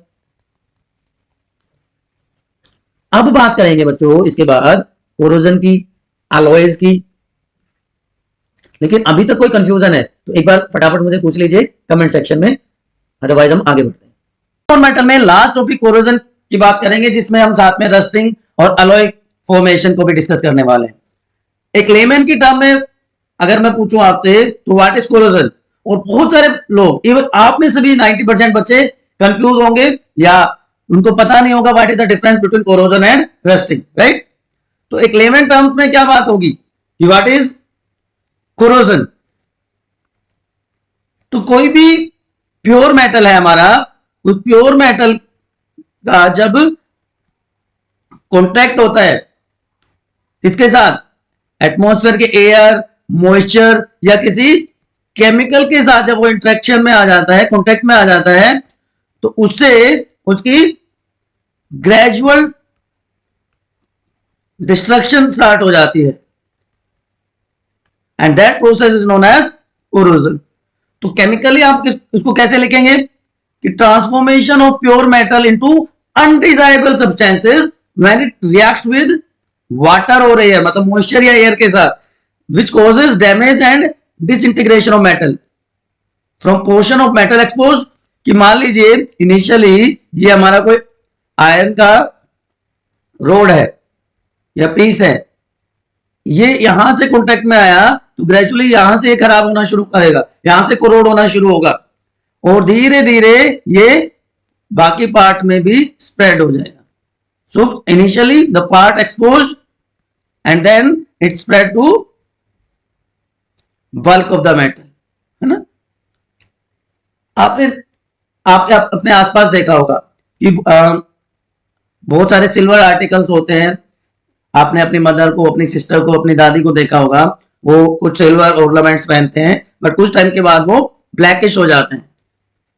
अब बात करेंगे बच्चों इसके बाद कोरोजन की, अलॉयज की। लेकिन अभी तक कोई कंफ्यूजन है तो एक बार फटाफट मुझे पूछ लीजिए कमेंट सेक्शन में, अदरवाइज हम आगे बढ़ते हैं। मेटल में लास्ट टॉपिक कोरोजन की बात करेंगे, जिसमें हम साथ में रस्टिंग और अलॉय फॉर्मेशन को भी डिस्कस करने वाले हैं। एक लेमन की टर्म में अगर मैं पूछूं आपसे तो व्हाट इज कोरोजन, और बहुत सारे लोग, इवन आप में से भी 90% बच्चे कंफ्यूज होंगे या उनको पता नहीं होगा what is the difference between corrosion and rusting, right. तो एक लेमन टर्म्स में क्या बात होगी कि व्हाट इज कोरोजन। तो कोई भी प्योर मेटल है हमारा, उस प्योर मेटल का जब कॉन्टैक्ट होता है इसके साथ, एटमॉस्फेयर के एयर, मॉइस्चर या किसी केमिकल के साथ जब वो इंटरेक्शन में आ जाता है, कॉन्टैक्ट में आ जाता है, तो उससे उसकी ग्रेजुअल डिस्ट्रक्शन स्टार्ट हो जाती है, and that process is known as corrosion. तो केमिकली आप इसको कैसे लिखेंगे कि transformation of pure metal into undesirable substances when it reacts with water और एयर, मतलब मॉइस्चर या एयर के साथ, which causes damage and disintegration of metal from portion of metal exposed। कि मान लीजिए इनिशियली ये हमारा कोई आयरन का रोड है या पीस है, ये यहां से कॉन्टेक्ट में आया तो ग्रेजुअली यहां से खराब होना शुरू करेगा, यहां से कोरोड होना शुरू होगा और धीरे धीरे ये बाकी पार्ट में भी स्प्रेड हो जाएगा। So initially the part exposed and then it spread to bulk of the metal, है ना। आपने अपने आसपास देखा होगा कि बहुत सारे सिल्वर आर्टिकल्स होते हैं। आपने अपनी मदर को, अपनी सिस्टर को, अपनी दादी को देखा होगा, वो कुछ सिल्वर ऑर्नामेंट्स पहनते हैं, बट कुछ टाइम के बाद वो ब्लैकिश हो जाते हैं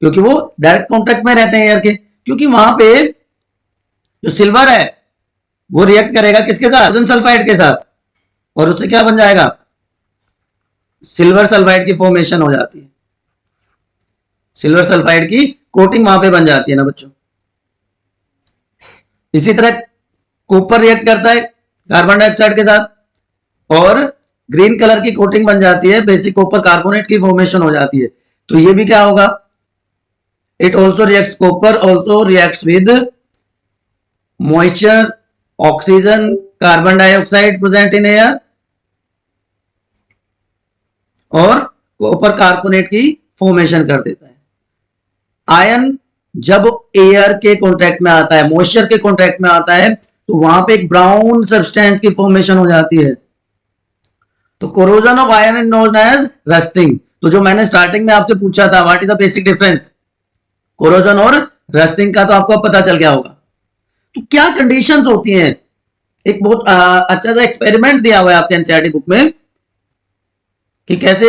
क्योंकि वो डायरेक्ट कॉन्टेक्ट में रहते हैं एयर के। क्योंकि वहां पे जो सिल्वर है वो रिएक्ट करेगा किसके साथ, हाइड्रोजन सल्फाइड के साथ, और उससे क्या बन जाएगा, सिल्वर सल्फाइड की फॉर्मेशन हो जाती है। सिल्वर सल्फाइड की कोटिंग वहां पे बन जाती है ना बच्चों। इसी तरह कॉपर रिएक्ट करता है कार्बन डाइऑक्साइड के साथ और ग्रीन कलर की कोटिंग बन जाती है, बेसिक कॉपर कार्बोनेट की फॉर्मेशन हो जाती है। तो ये भी क्या होगा, it also reacts, copper also reacts with moisture, oxygen, carbon dioxide present in air और कॉपर कार्बोनेट की फॉर्मेशन कर देता है। आयरन जब एयर के कॉन्टैक्ट में आता है, मॉइस्चर के कॉन्टैक्ट में आता है, तो वहां पे एक ब्राउन सब्सटेंस की फॉर्मेशन हो जाती है। तो corrosion of iron is known as rusting. तो जो मैंने स्टार्टिंग में आपसे पूछा था what is the basic difference corrosion और रस्टिंग का, तो आपको पता चल गया होगा। तो क्या कंडीशंस होती हैं, एक बहुत अच्छा सा एक्सपेरिमेंट दिया हुआ है आपके एनसीईआरटी बुक में कि कैसे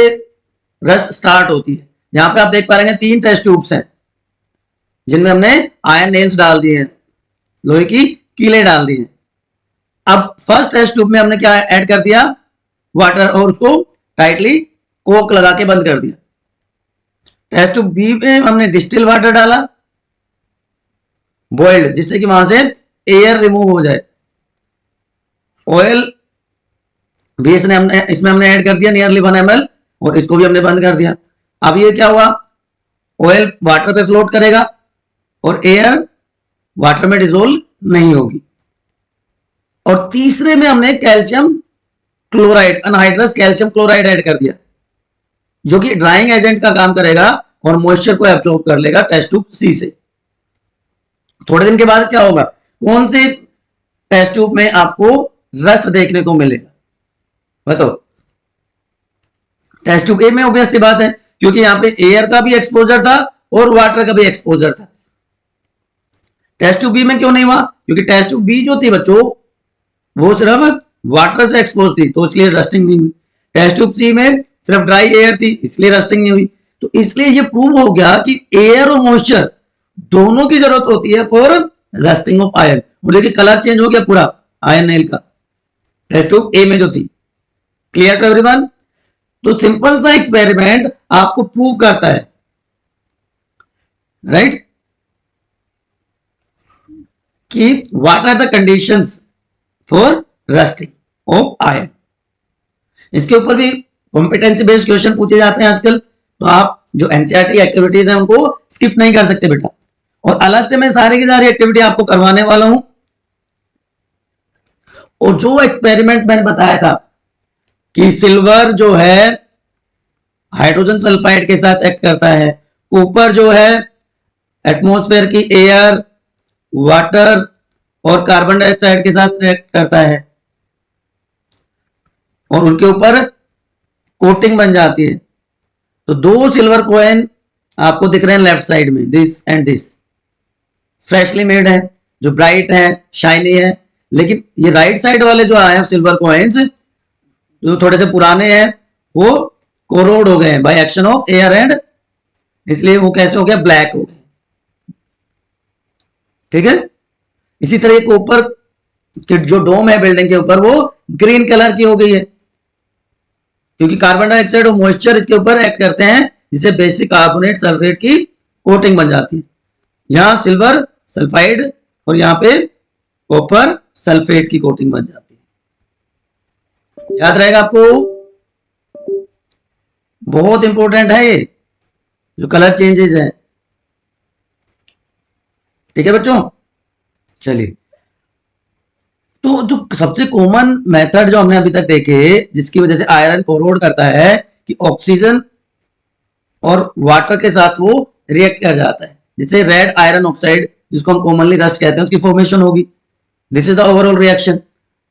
रस्ट स्टार्ट होती है। यहां पे आप देख पा रहे हैं 3 टेस्ट ट्यूब्स हैं जिनमें हमने आयरन नेल्स डाल दिए हैं, लोहे की कीलें डाल दी हैं। अब फर्स्ट टेस्ट ट्यूब में हमने क्या ऐड कर दिया, वाटर, और उसको टाइटली कोक लगा के बंद कर दिया। टेस्ट ट्यूब बी में हमने डिस्टिल वाटर डाला बॉइल्ड, जिससे कि वहां से एयर रिमूव हो जाए। ऑयल भी इसमें हमने ऐड कर दिया नियरली 1 ml, और इसको भी हमने बंद कर दिया। अब ये क्या हुआ, ऑयल वाटर पे फ्लोट करेगा और एयर वाटर में डिसोल्व नहीं होगी। और तीसरे में हमने calcium chloride, anhydrous calcium chloride add कर दिया, जो कि ड्राइंग एजेंट का काम करेगा और मॉइस्चर को एब्जॉर्ब कर लेगा टेस्ट ट्यूब सी से। थोड़े दिन के बाद क्या होगा, कौन से टेस्ट ट्यूब में आपको रस्ट देखने को मिलेगा, बताओ। टेस्ट ट्यूब ए में ऑब्वियस सी बात है, क्योंकि यहां पे एयर का भी एक्सपोजर था और वाटर का भी एक्सपोजर था। टेस्ट ट्यूब बी में क्यों नहीं हुआ, क्योंकि टेस्ट ट्यूब बी जो थी बच्चों वो सिर्फ वाटर से एक्सपोज थी तो इसलिए रस्टिंग नहीं हुई। टेस्ट ट्यूब सी में सिर्फ ड्राई एयर थी इसलिए रस्टिंग नहीं हुई। तो इसलिए ये प्रूव हो गया कि एयर और मॉइस्चर दोनों की जरूरत होती है फॉर रस्टिंग ऑफ आयरन। और देखिए कलर चेंज हो गया पूरा आयरन नेल का टेस्ट ट्यूब ए में जो थी। Clear to everyone? तो सिंपल सा एक्सपेरिमेंट आपको प्रूव करता है, राइट, कि what are the conditions for rusting of iron. इसके ऊपर भी कॉम्पिटेंसी बेस्ड क्वेश्चन पूछे जाते हैं आजकल, तो आप जो एनसीईआरटी एक्टिविटीज हैं उनको स्किप नहीं कर सकते बेटा। और अलग से मैं सारी की सारी एक्टिविटी आपको करवाने वाला हूं। और जो एक्सपेरिमेंट मैंने बताया था कि सिल्वर जो है हाइड्रोजन सल्फाइड के साथ एक्ट करता है, कॉपर जो है एटमॉस्फेयर की एयर, वाटर और कार्बन डाइऑक्साइड के साथ रिएक्ट करता है और उनके ऊपर कोटिंग बन जाती है। तो दो सिल्वर कॉइन आपको दिख रहे हैं लेफ्ट साइड में, this and this, freshly made है, जो ब्राइट है, शाइनी है। लेकिन ये राइट साइड वाले जो आए हैं सिल्वर कॉइन्स, जो थोड़े से पुराने हैं, वो कोरोड हो गए हैं by action of air and, इसलिए वो कैसे हो गया, ब्लैक हो गए। ठीक है। इसी तरह कॉपर की जो डोम है बिल्डिंग के ऊपर वो ग्रीन कलर की हो गई है, क्योंकि कार्बन डाइऑक्साइड और मॉइस्चर इसके ऊपर एक्ट करते हैं, जिससे बेसिक कार्बोनेट सल्फेट की कोटिंग बन जाती है। यहां सिल्वर सल्फाइड और यहां पे कॉपर सल्फेट की कोटिंग बन जाती है। याद रहेगा आपको, बहुत इंपॉर्टेंट है ये जो कलर चेंजेस है। ठीक है बच्चों, चलिए। तो जो सबसे कॉमन मेथड जो हमने अभी तक देखे, जिसकी वजह से आयरन कोरोड करता है, कि ऑक्सीजन और वाटर के साथ वो रिएक्ट कर जाता है, जिससे रेड आयरन ऑक्साइड, जिसको हम कॉमनली रस्ट कहते हैं, उसकी फॉर्मेशन होगी। This is the overall reaction.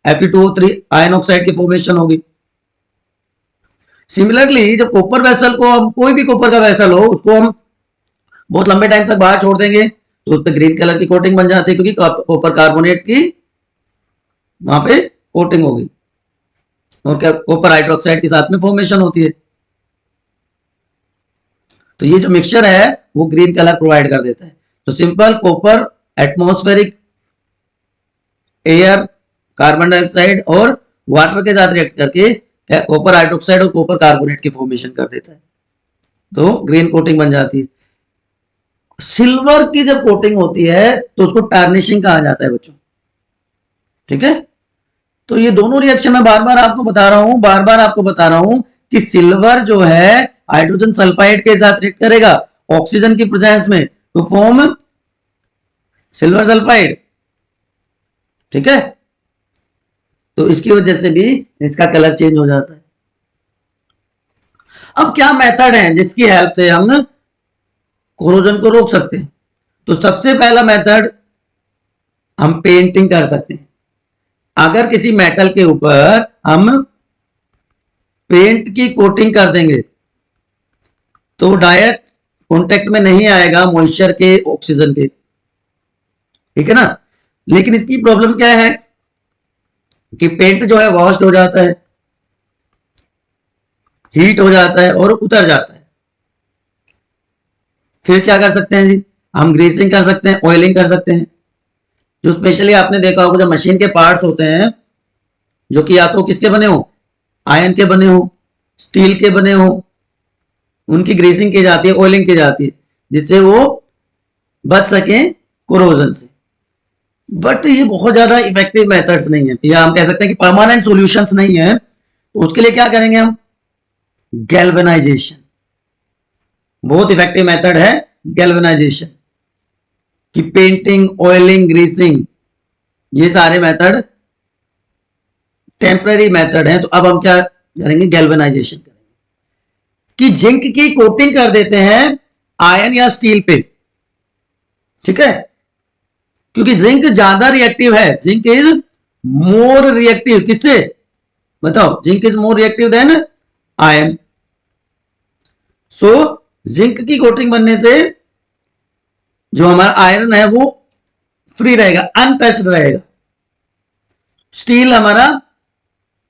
Fe2O3 iron oxide की फॉर्मेशन होगी। सिमिलरली जब कॉपर वेसल को हम, कोई भी कॉपर का वेसल हो, उसको हम बहुत लंबे टाइम तक बाहर छोड़ देंगे तो उस पर ग्रीन कलर की कोटिंग बन जाती है, क्योंकि कॉपर कार्बोनेट की वहां पे कोटिंग होगी और क्या कॉपर हाइड्रोक्साइड के साथ में फॉर्मेशन होती है। तो ये जो मिक्सचर है वो ग्रीन कलर प्रोवाइड कर देता है। तो simple copper atmospheric air, carbon dioxide और वाटर के साथ रिएक्ट करके कॉपर हाइड्रोक्साइड और कॉपर कार्बोनेट की फॉर्मेशन कर देता है, तो ग्रीन कोटिंग बन जाती है। सिल्वर की जब कोटिंग होती है तो उसको टार्निशिंग कहा जाता है बच्चों। ठीक है। तो ये दोनों रिएक्शन मैं बार बार आपको बता रहा हूं कि सिल्वर जो है हाइड्रोजन सल्फाइड के साथ रिएक्ट करेगा ऑक्सीजन की प्रेजेंस में टू फॉर्म सिल्वर सल्फाइड। ठीक है। तो इसकी वजह से भी इसका कलर चेंज हो जाता है। अब क्या मेथड है जिसकी हेल्प से हम कोरोजन को रोक सकते हैं? तो सबसे पहला मेथड, हम पेंटिंग कर सकते हैं। अगर किसी मेटल के ऊपर हम पेंट की कोटिंग कर देंगे तो डायरेक्ट कांटेक्ट में नहीं आएगा मॉइस्चर के, ऑक्सीजन के। ठीक है ना। लेकिन इसकी प्रॉब्लम क्या है कि पेंट जो है वॉश्ड हो जाता है, हीट हो जाता है और उतर जाता है। फिर क्या कर सकते हैं जी, हम ग्रीसिंग कर सकते हैं, ऑयलिंग कर सकते हैं। जो स्पेशली आपने देखा होगा जो मशीन के पार्ट्स होते हैं, जो कि या तो किसके बने हो, आयरन के बने हो, स्टील के बने हो, उनकी ग्रीसिंग की जाती है, ऑयलिंग की जाती है, जिससे वो बच सके कोरोजन से। बट ये बहुत ज्यादा इफेक्टिव मेथड्स नहीं है, या हम कह सकते हैं कि परमानेंट सॉल्यूशंस नहीं है। तो उसके लिए क्या करेंगे हम, गैल्वेनाइजेशन। बहुत इफेक्टिव मेथड है गैल्वेनाइजेशन, कि पेंटिंग, ऑयलिंग, ग्रीसिंग, ये सारे मेथड टेम्पररी मेथड हैं। तो अब हम क्या करेंगे, गैल्वेनाइजेशन करेंगे, कि जिंक की कोटिंग कर देते हैं आयरन या स्टील पे। ठीक है। क्योंकि जिंक ज्यादा रिएक्टिव है, जिंक इज मोर रिएक्टिव, किससे बताओ, zinc is more reactive than iron. So zinc की कोटिंग बनने से जो हमारा आयरन है वो फ्री रहेगा, अनटच्ड रहेगा। स्टील हमारा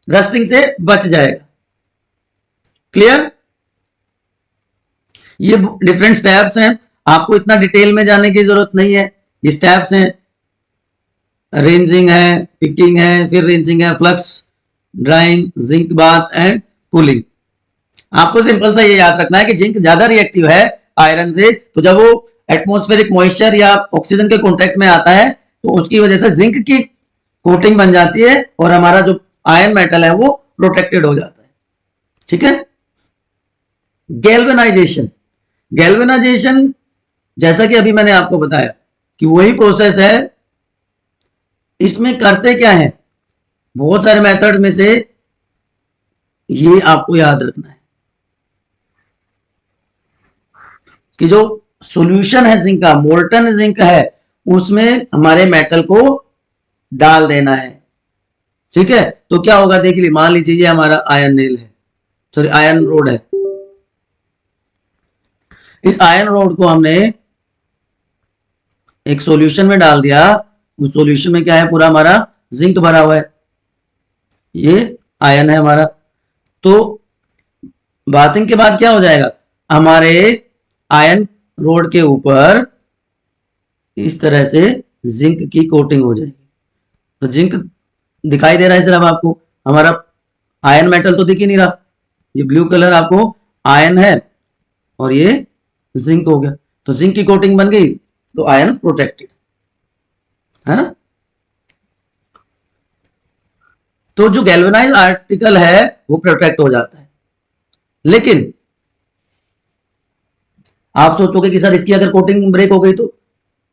रस्टिंग से बच जाएगा। क्लियर? ये डिफरेंट स्टेप्स हैं, आपको इतना डिटेल में जाने की जरूरत नहीं है। ये स्टेप्स हैं, रेंजिंग है, पिकिंग है, फिर रेंजिंग है, flux, drawing, zinc bath and cooling. आपको सिंपल सा ये याद रखना है कि जिंक ज्यादा रिएक्टिव है आयरन से, तो जब वो एटमॉस्फेरिक मॉइस्चर या ऑक्सीजन के कॉन्टेक्ट में आता है तो उसकी वजह से जिंक की कोटिंग बन जाती है और हमारा जो आयरन मेटल है वो प्रोटेक्टेड हो जाता है। ठीक है? गैल्वेनाइजेशन, गैल्वेनाइजेशन जैसा कि अभी मैंने आपको बताया कि वही प्रोसेस है। इसमें करते क्या है, बहुत सारे मेथड में से ये आपको याद रखना है कि जो सॉल्यूशन है जिंक का, मोल्टन जिंक है, उसमें हमारे मेटल को डाल देना है। ठीक है? तो क्या होगा देख लीजिए, मान लीजिए ये हमारा आयरन नेल है, सॉरी आयरन रोड है। इस आयरन रोड को हमने एक सॉल्यूशन में डाल दिया, उस सॉल्यूशन में क्या है, पूरा हमारा जिंक भरा हुआ है, ये आयन है हमारा। तो बाथिंग के बाद क्या हो जाएगा, हमारे आयन रोड के ऊपर इस तरह से जिंक की कोटिंग हो जाएगी। तो जिंक दिखाई दे रहा है सिर्फ आपको, हमारा आयन मेटल तो दिख ही नहीं रहा। ये ब्लू कलर आपको आयन है और ये जिंक हो गया, तो जिंक की कोटिंग बन गई तो आयन प्रोटेक्टेड है ना। तो जो गैल्वेनाइज आर्टिकल है वो प्रोटेक्ट हो जाता है। लेकिन आप सोचोगे कि सर इसकी अगर कोटिंग ब्रेक हो गई तो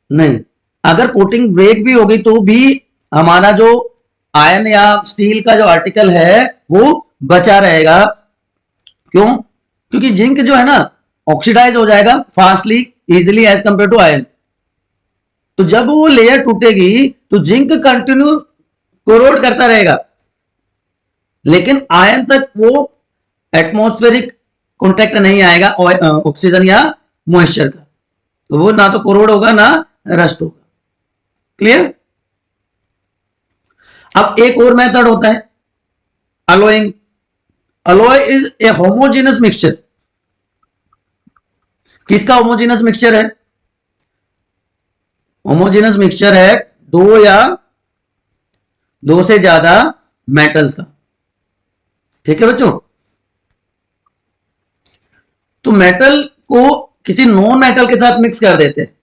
नहीं, अगर कोटिंग ब्रेक भी हो गई तो भी हमारा जो आयन या स्टील का जो आर्टिकल है वो बचा रहेगा। क्यों? क्योंकि जिंक जो है ना ऑक्सीडाइज हो जाएगा fastly easily as compare to iron. तो जब वो लेयर टूटेगी तो जिंक कंटिन्यू कोरोड करता रहेगा, लेकिन आयन तक वो एटमॉस्फेरिक कॉन्टेक्ट नहीं आएगा ऑक्सीजन या मॉइस्चर का, तो वो ना तो कोरोड होगा ना रस्ट होगा। क्लियर? अब एक और मेथड होता है allowing. Alloy is a homogeneous mixture. किसका होमोजेनस मिक्सचर है? होमोजेनस मिक्सचर है दो या दो से ज्यादा मेटल्स का। ठीक है बच्चों? तो मेटल को किसी नॉन मेटल के साथ मिक्स कर देते हैं,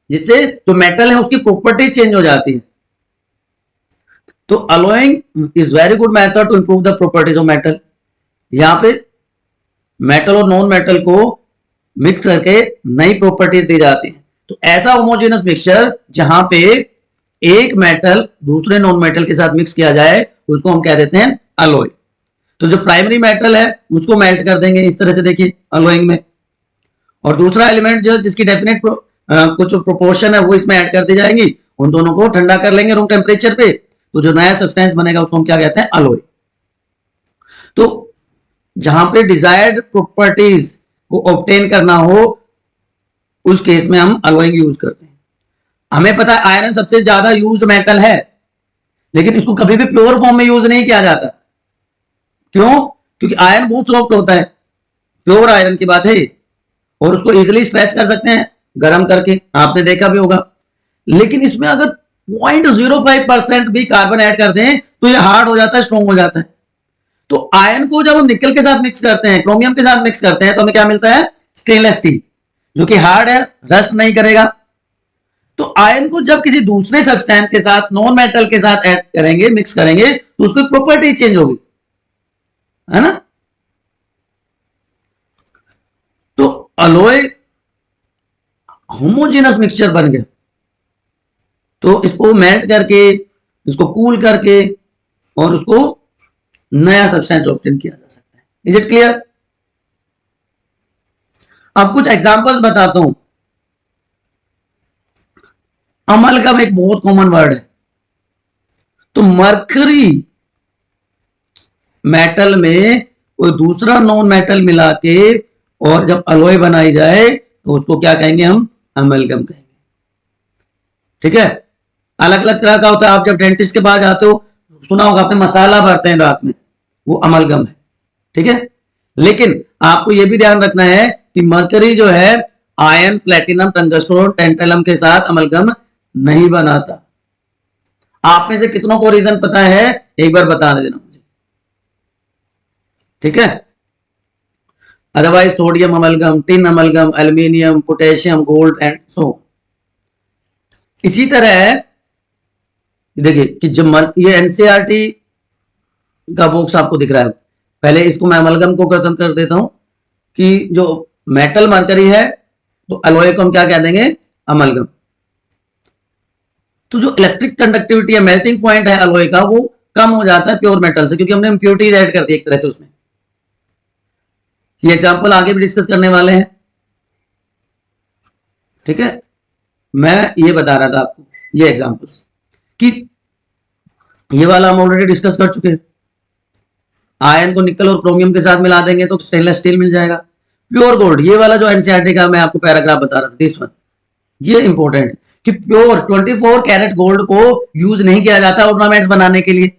जिससे जो मेटल है उसकी प्रॉपर्टी चेंज हो जाती है। तो alloying is very good method to improve the properties of metal. यहां पे मेटल और नॉन मेटल को मिक्स करके नई प्रॉपर्टीज दी जाती है। तो ऐसा होमोजेनस मिक्सचर जहां पे एक मेटल दूसरे नॉन मेटल के साथ मिक्स किया जाए उसको हम कह देते हैं अलोय। तो जो प्राइमरी मेटल है उसको मेल्ट कर देंगे इस तरह से, देखिए अलोइंग में, और दूसरा एलिमेंट जो जिसकी डेफिनेट कुछ प्रोपोर्शन है वो इसमें ऐड कर दी जाएंगी। उन दोनों को ठंडा कर लेंगे रूम टेम्परेचर पे, तो जो नया सब्सटेंस बनेगा उसको हम क्या कहते हैं, अलोय। तो जहां पे डिजायर्ड प्रॉपर्टीज को ऑब्टेन करना हो उस केस में हम अलोइंग यूज करते हैं। हमें पता है आयरन सबसे ज्यादा यूज्ड मेटल है, लेकिन इसको कभी भी प्योर फॉर्म में यूज नहीं किया जाता। क्यों? क्योंकि आयरन बहुत सॉफ्ट होता है, प्योर आयरन की बात है, और उसको इजीली स्ट्रेच कर सकते हैं गर्म करके, आपने देखा भी होगा। लेकिन इसमें अगर 0.05% भी कार्बन ऐड कर दें तो ये हार्ड हो जाता है, स्ट्रॉन्ग हो जाता है। तो आयरन को जब हम निकल के साथ मिक्स करते हैं, क्रोमियम के साथ मिक्स करते हैं, तो हमें क्या मिलता है, स्टेनलेस स्टील, जो कि हार्ड है, रस्ट नहीं करेगा। तो आयरन को जब किसी दूसरे सब्सटेंस के साथ, नॉन मेटल के साथ ऐड करेंगे, मिक्स करेंगे, तो उसकी प्रॉपर्टी चेंज होगी, है ना। तो अलोय होमोजेनस मिक्सचर बन गया। तो इसको मेल्ट करके, इसको कूल करके और उसको नया सब्सटेंस ऑब्टेन किया जा सकता है। Is it clear? अब कुछ एग्जांपल्स बताता हूं। अमलगम एक बहुत कॉमन वर्ड है। तो मरकरी मेटल में कोई दूसरा नॉन मेटल मिला के और जब अलोय बनाई जाए तो उसको क्या कहेंगे, हम अमलगम कहेंगे। ठीक है? अलग अलग तरह का होता है। आप जब डेंटिस्ट के पास जाते हो सुना होगा आपने, मसाला भरते हैं दांत में, वो अमलगम है। ठीक है, लेकिन आपको यह भी ध्यान रखना है कि मरकरी जो है आयरन, प्लेटिनम, टंगस्टन, टेंटलम के साथ अमलगम नहीं बनाता। आप में से कितनों को रीजन पता है, एक बार बता देना मुझे। ठीक है, otherwise sodium amalgam, tin amalgam, aluminium, potassium, gold and so. इसी तरह देखिए कि जब ये एनसीईआरटी का बॉक्स आपको दिख रहा है, पहले इसको मैं अमलगम को खत्म कर देता हूं कि जो मेटल मरकरी है तो एलॉय को हम क्या कह देंगे, अमलगम। तो जो इलेक्ट्रिक कंडक्टिविटी है, मेल्टिंग पॉइंट है एलॉय का, वो कम हो जाता है प्योर मेटल से, क्योंकि हमने इंप्योरिटीज ऐड कर दी एक तरह से उसमें। ये एग्जांपल आगे भी डिस्कस करने वाले हैं। ठीक है, मैं ये बता रहा था आपको ये एग्जांपल्स कि ये वाला हम ऑलरेडी डिस्कस कर चुके हैं। आयरन को निकल और क्रोमियम के साथ मिला देंगे तो स्टेनलेस स्टील मिल जाएगा। प्योर गोल्ड, ये वाला जो एनसीईआरटी का मैं आपको पैराग्राफ बता रहा था, दिस वन, ये इंपॉर्टेंट कि प्योर 24 कैरेट गोल्ड को यूज नहीं किया जाता ऑर्नामेंट्स बनाने के लिए।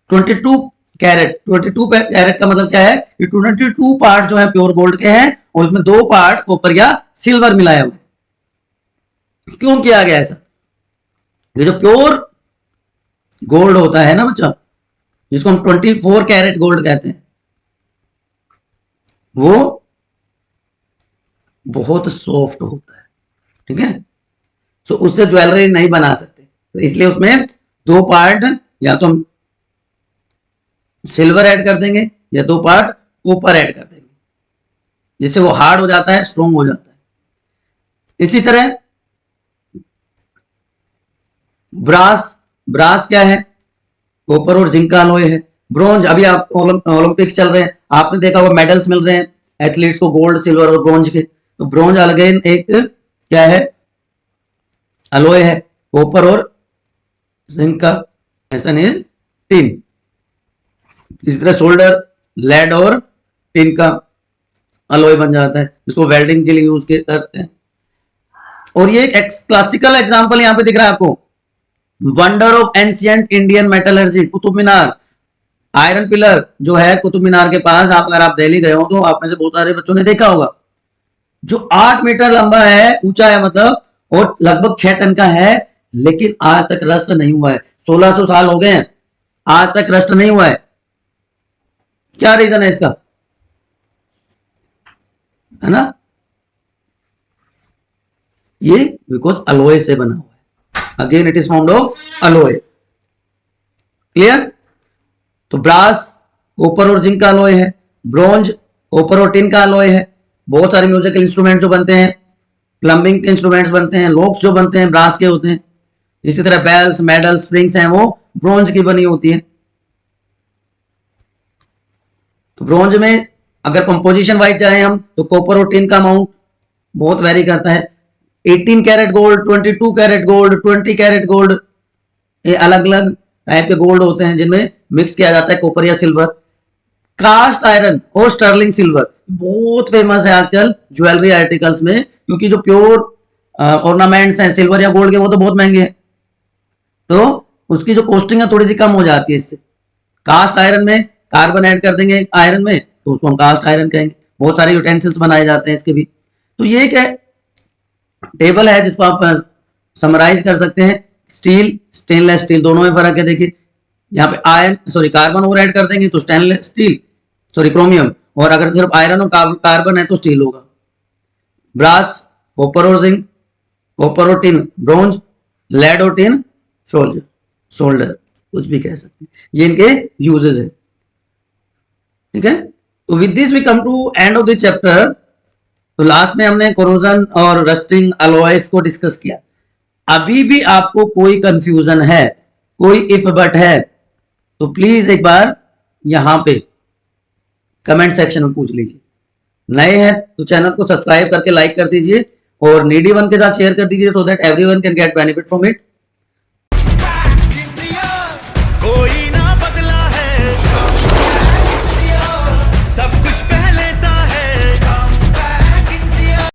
22 कैरेट का मतलब क्या है कि 22 पार्ट जो है प्योर गोल्ड के हैं और उसमें 2 पार्ट कॉपर या सिल्वर मिलाया हुआ है। क्यों किया गया ऐसा? ये जो प्योर गोल्ड होता है ना बच्चा, जिसको हम 24 कैरेट गोल्ड कहते हैं, वो बहुत सॉफ्ट होता है। ठीक है, तो उससे ज्वेलरी नहीं बना सकते, तो इसलिए उसमें 2 पार्ट या तो हम सिल्वर ऐड कर देंगे या 2 पार्ट कॉपर ऐड कर देंगे, जिससे वो हार्ड हो जाता है, स्ट्रॉन्ग हो जाता है। इसी तरह ब्रास क्या है, कॉपर और जिंक का अलॉय है। ब्रॉन्ज, अभी आप ओलंपिक्स चल रहे हैं, आपने देखा हुआ मेडल्स मिल रहे हैं एथलीट्स को, गोल्ड, सिल्वर और ब्रॉन्ज के। तो ब्रॉन्ज अगेन एक क्या है, अलॉय है, कॉपर और जिंक का, एसन इज टिन। इसी तरह सोल्डर, लेड और टिन का अलॉय बन जाता है, जिसको वेल्डिंग के लिए यूज करते हैं। और ये एक क्लासिकल एग्जांपल यहां पे दिख रहा है आपको, wonder of ancient Indian metallurgy, Qutub Minar. Iron pillar जो है कुतुब मीनार के पास, आप अगर आप दिल्ली गए हो तो आप में से बहुत सारे बच्चों ने देखा होगा, जो 8 मीटर लंबा है, ऊंचा है मतलब, और लगभग 6 टन का है, लेकिन आज तक रस्ट नहीं हुआ है। 1600 साल हो गए हैं, आज तक रस्ट नहीं हुआ है। क्या रीजन है इसका, है ना? ये बिकॉज अलॉय से बना हुआ है। Again it is found of alloy. Clear? तो ब्रास कॉपर और जिंक का अलॉय है, ब्रॉन्ज कॉपर और टिन का अलॉय है। बहुत सारे म्यूजिकल इंस्ट्रूमेंट जो बनते हैं, प्लम्बिंग के इंस्ट्रूमेंट्स बनते हैं, लॉक्स जो बनते हैं ब्रास के होते हैं। इसी तरह बेल्स, मेडल, स्प्रिंग्स हैं, वो ब्रॉन्ज की बनी होती है। तो ब्रॉन्ज में अगर कंपोजिशन वाइज जाए हम, तो कॉपर और टिन का अमाउंट बहुत वेरी करता है। 18 carat gold, 22 carat gold, 20 carat gold, ये अलग अलग टाइप के गोल्ड होते हैं जिनमें मिक्स किया जाता है कॉपर या सिल्वर। कास्ट आयरन और स्टर्लिंग सिल्वर बहुत फेमस है आजकल ज्वेलरी आर्टिकल्स में, क्योंकि जो प्योर ऑर्नामेंट्स हैं सिल्वर या गोल्ड के, वो तो बहुत महंगे हैं, तो उसकी जो कॉस्टिंग है थोड़ी सी कम हो जाती है इससे। कास्ट आयरन में कार्बन ऐड कर देंगे आयरन में, तो उसको हम कास्ट आयरन कहेंगे। बहुत सारे यूटेंसिल्स बनाए जाते हैं इसके भी। तो ये एक टेबल है जिसको आप समराइज कर सकते हैं। स्टील, स्टेनलेस स्टील, दोनों में फर्क है। देखिए यहाँ पे कार्बन और ऐड कर देंगे तो स्टेनलेस स्टील, क्रोमियम, और अगर सिर्फ आयरन और कार्बन है तो स्टील होगा। ब्रास कॉपर और जिंक, कॉपर और टिन ब्रॉन्ज, लेड और टिन सोल्डर, कुछ भी कह सकते हैं। ये इनके यूजेस है। ठीक है, तो with this we come to end of this chapter. तो लास्ट में हमने कोरोजन और रस्टिंग अलॉयज को डिस्कस किया। अभी भी आपको कोई कंफ्यूजन है, कोई इफ बट है, तो प्लीज एक बार यहां पे कमेंट सेक्शन में पूछ लीजिए। नए हैं तो चैनल को सब्सक्राइब करके लाइक कर दीजिए और नीडी वन के साथ शेयर कर दीजिए, so that everyone can get benefit from it.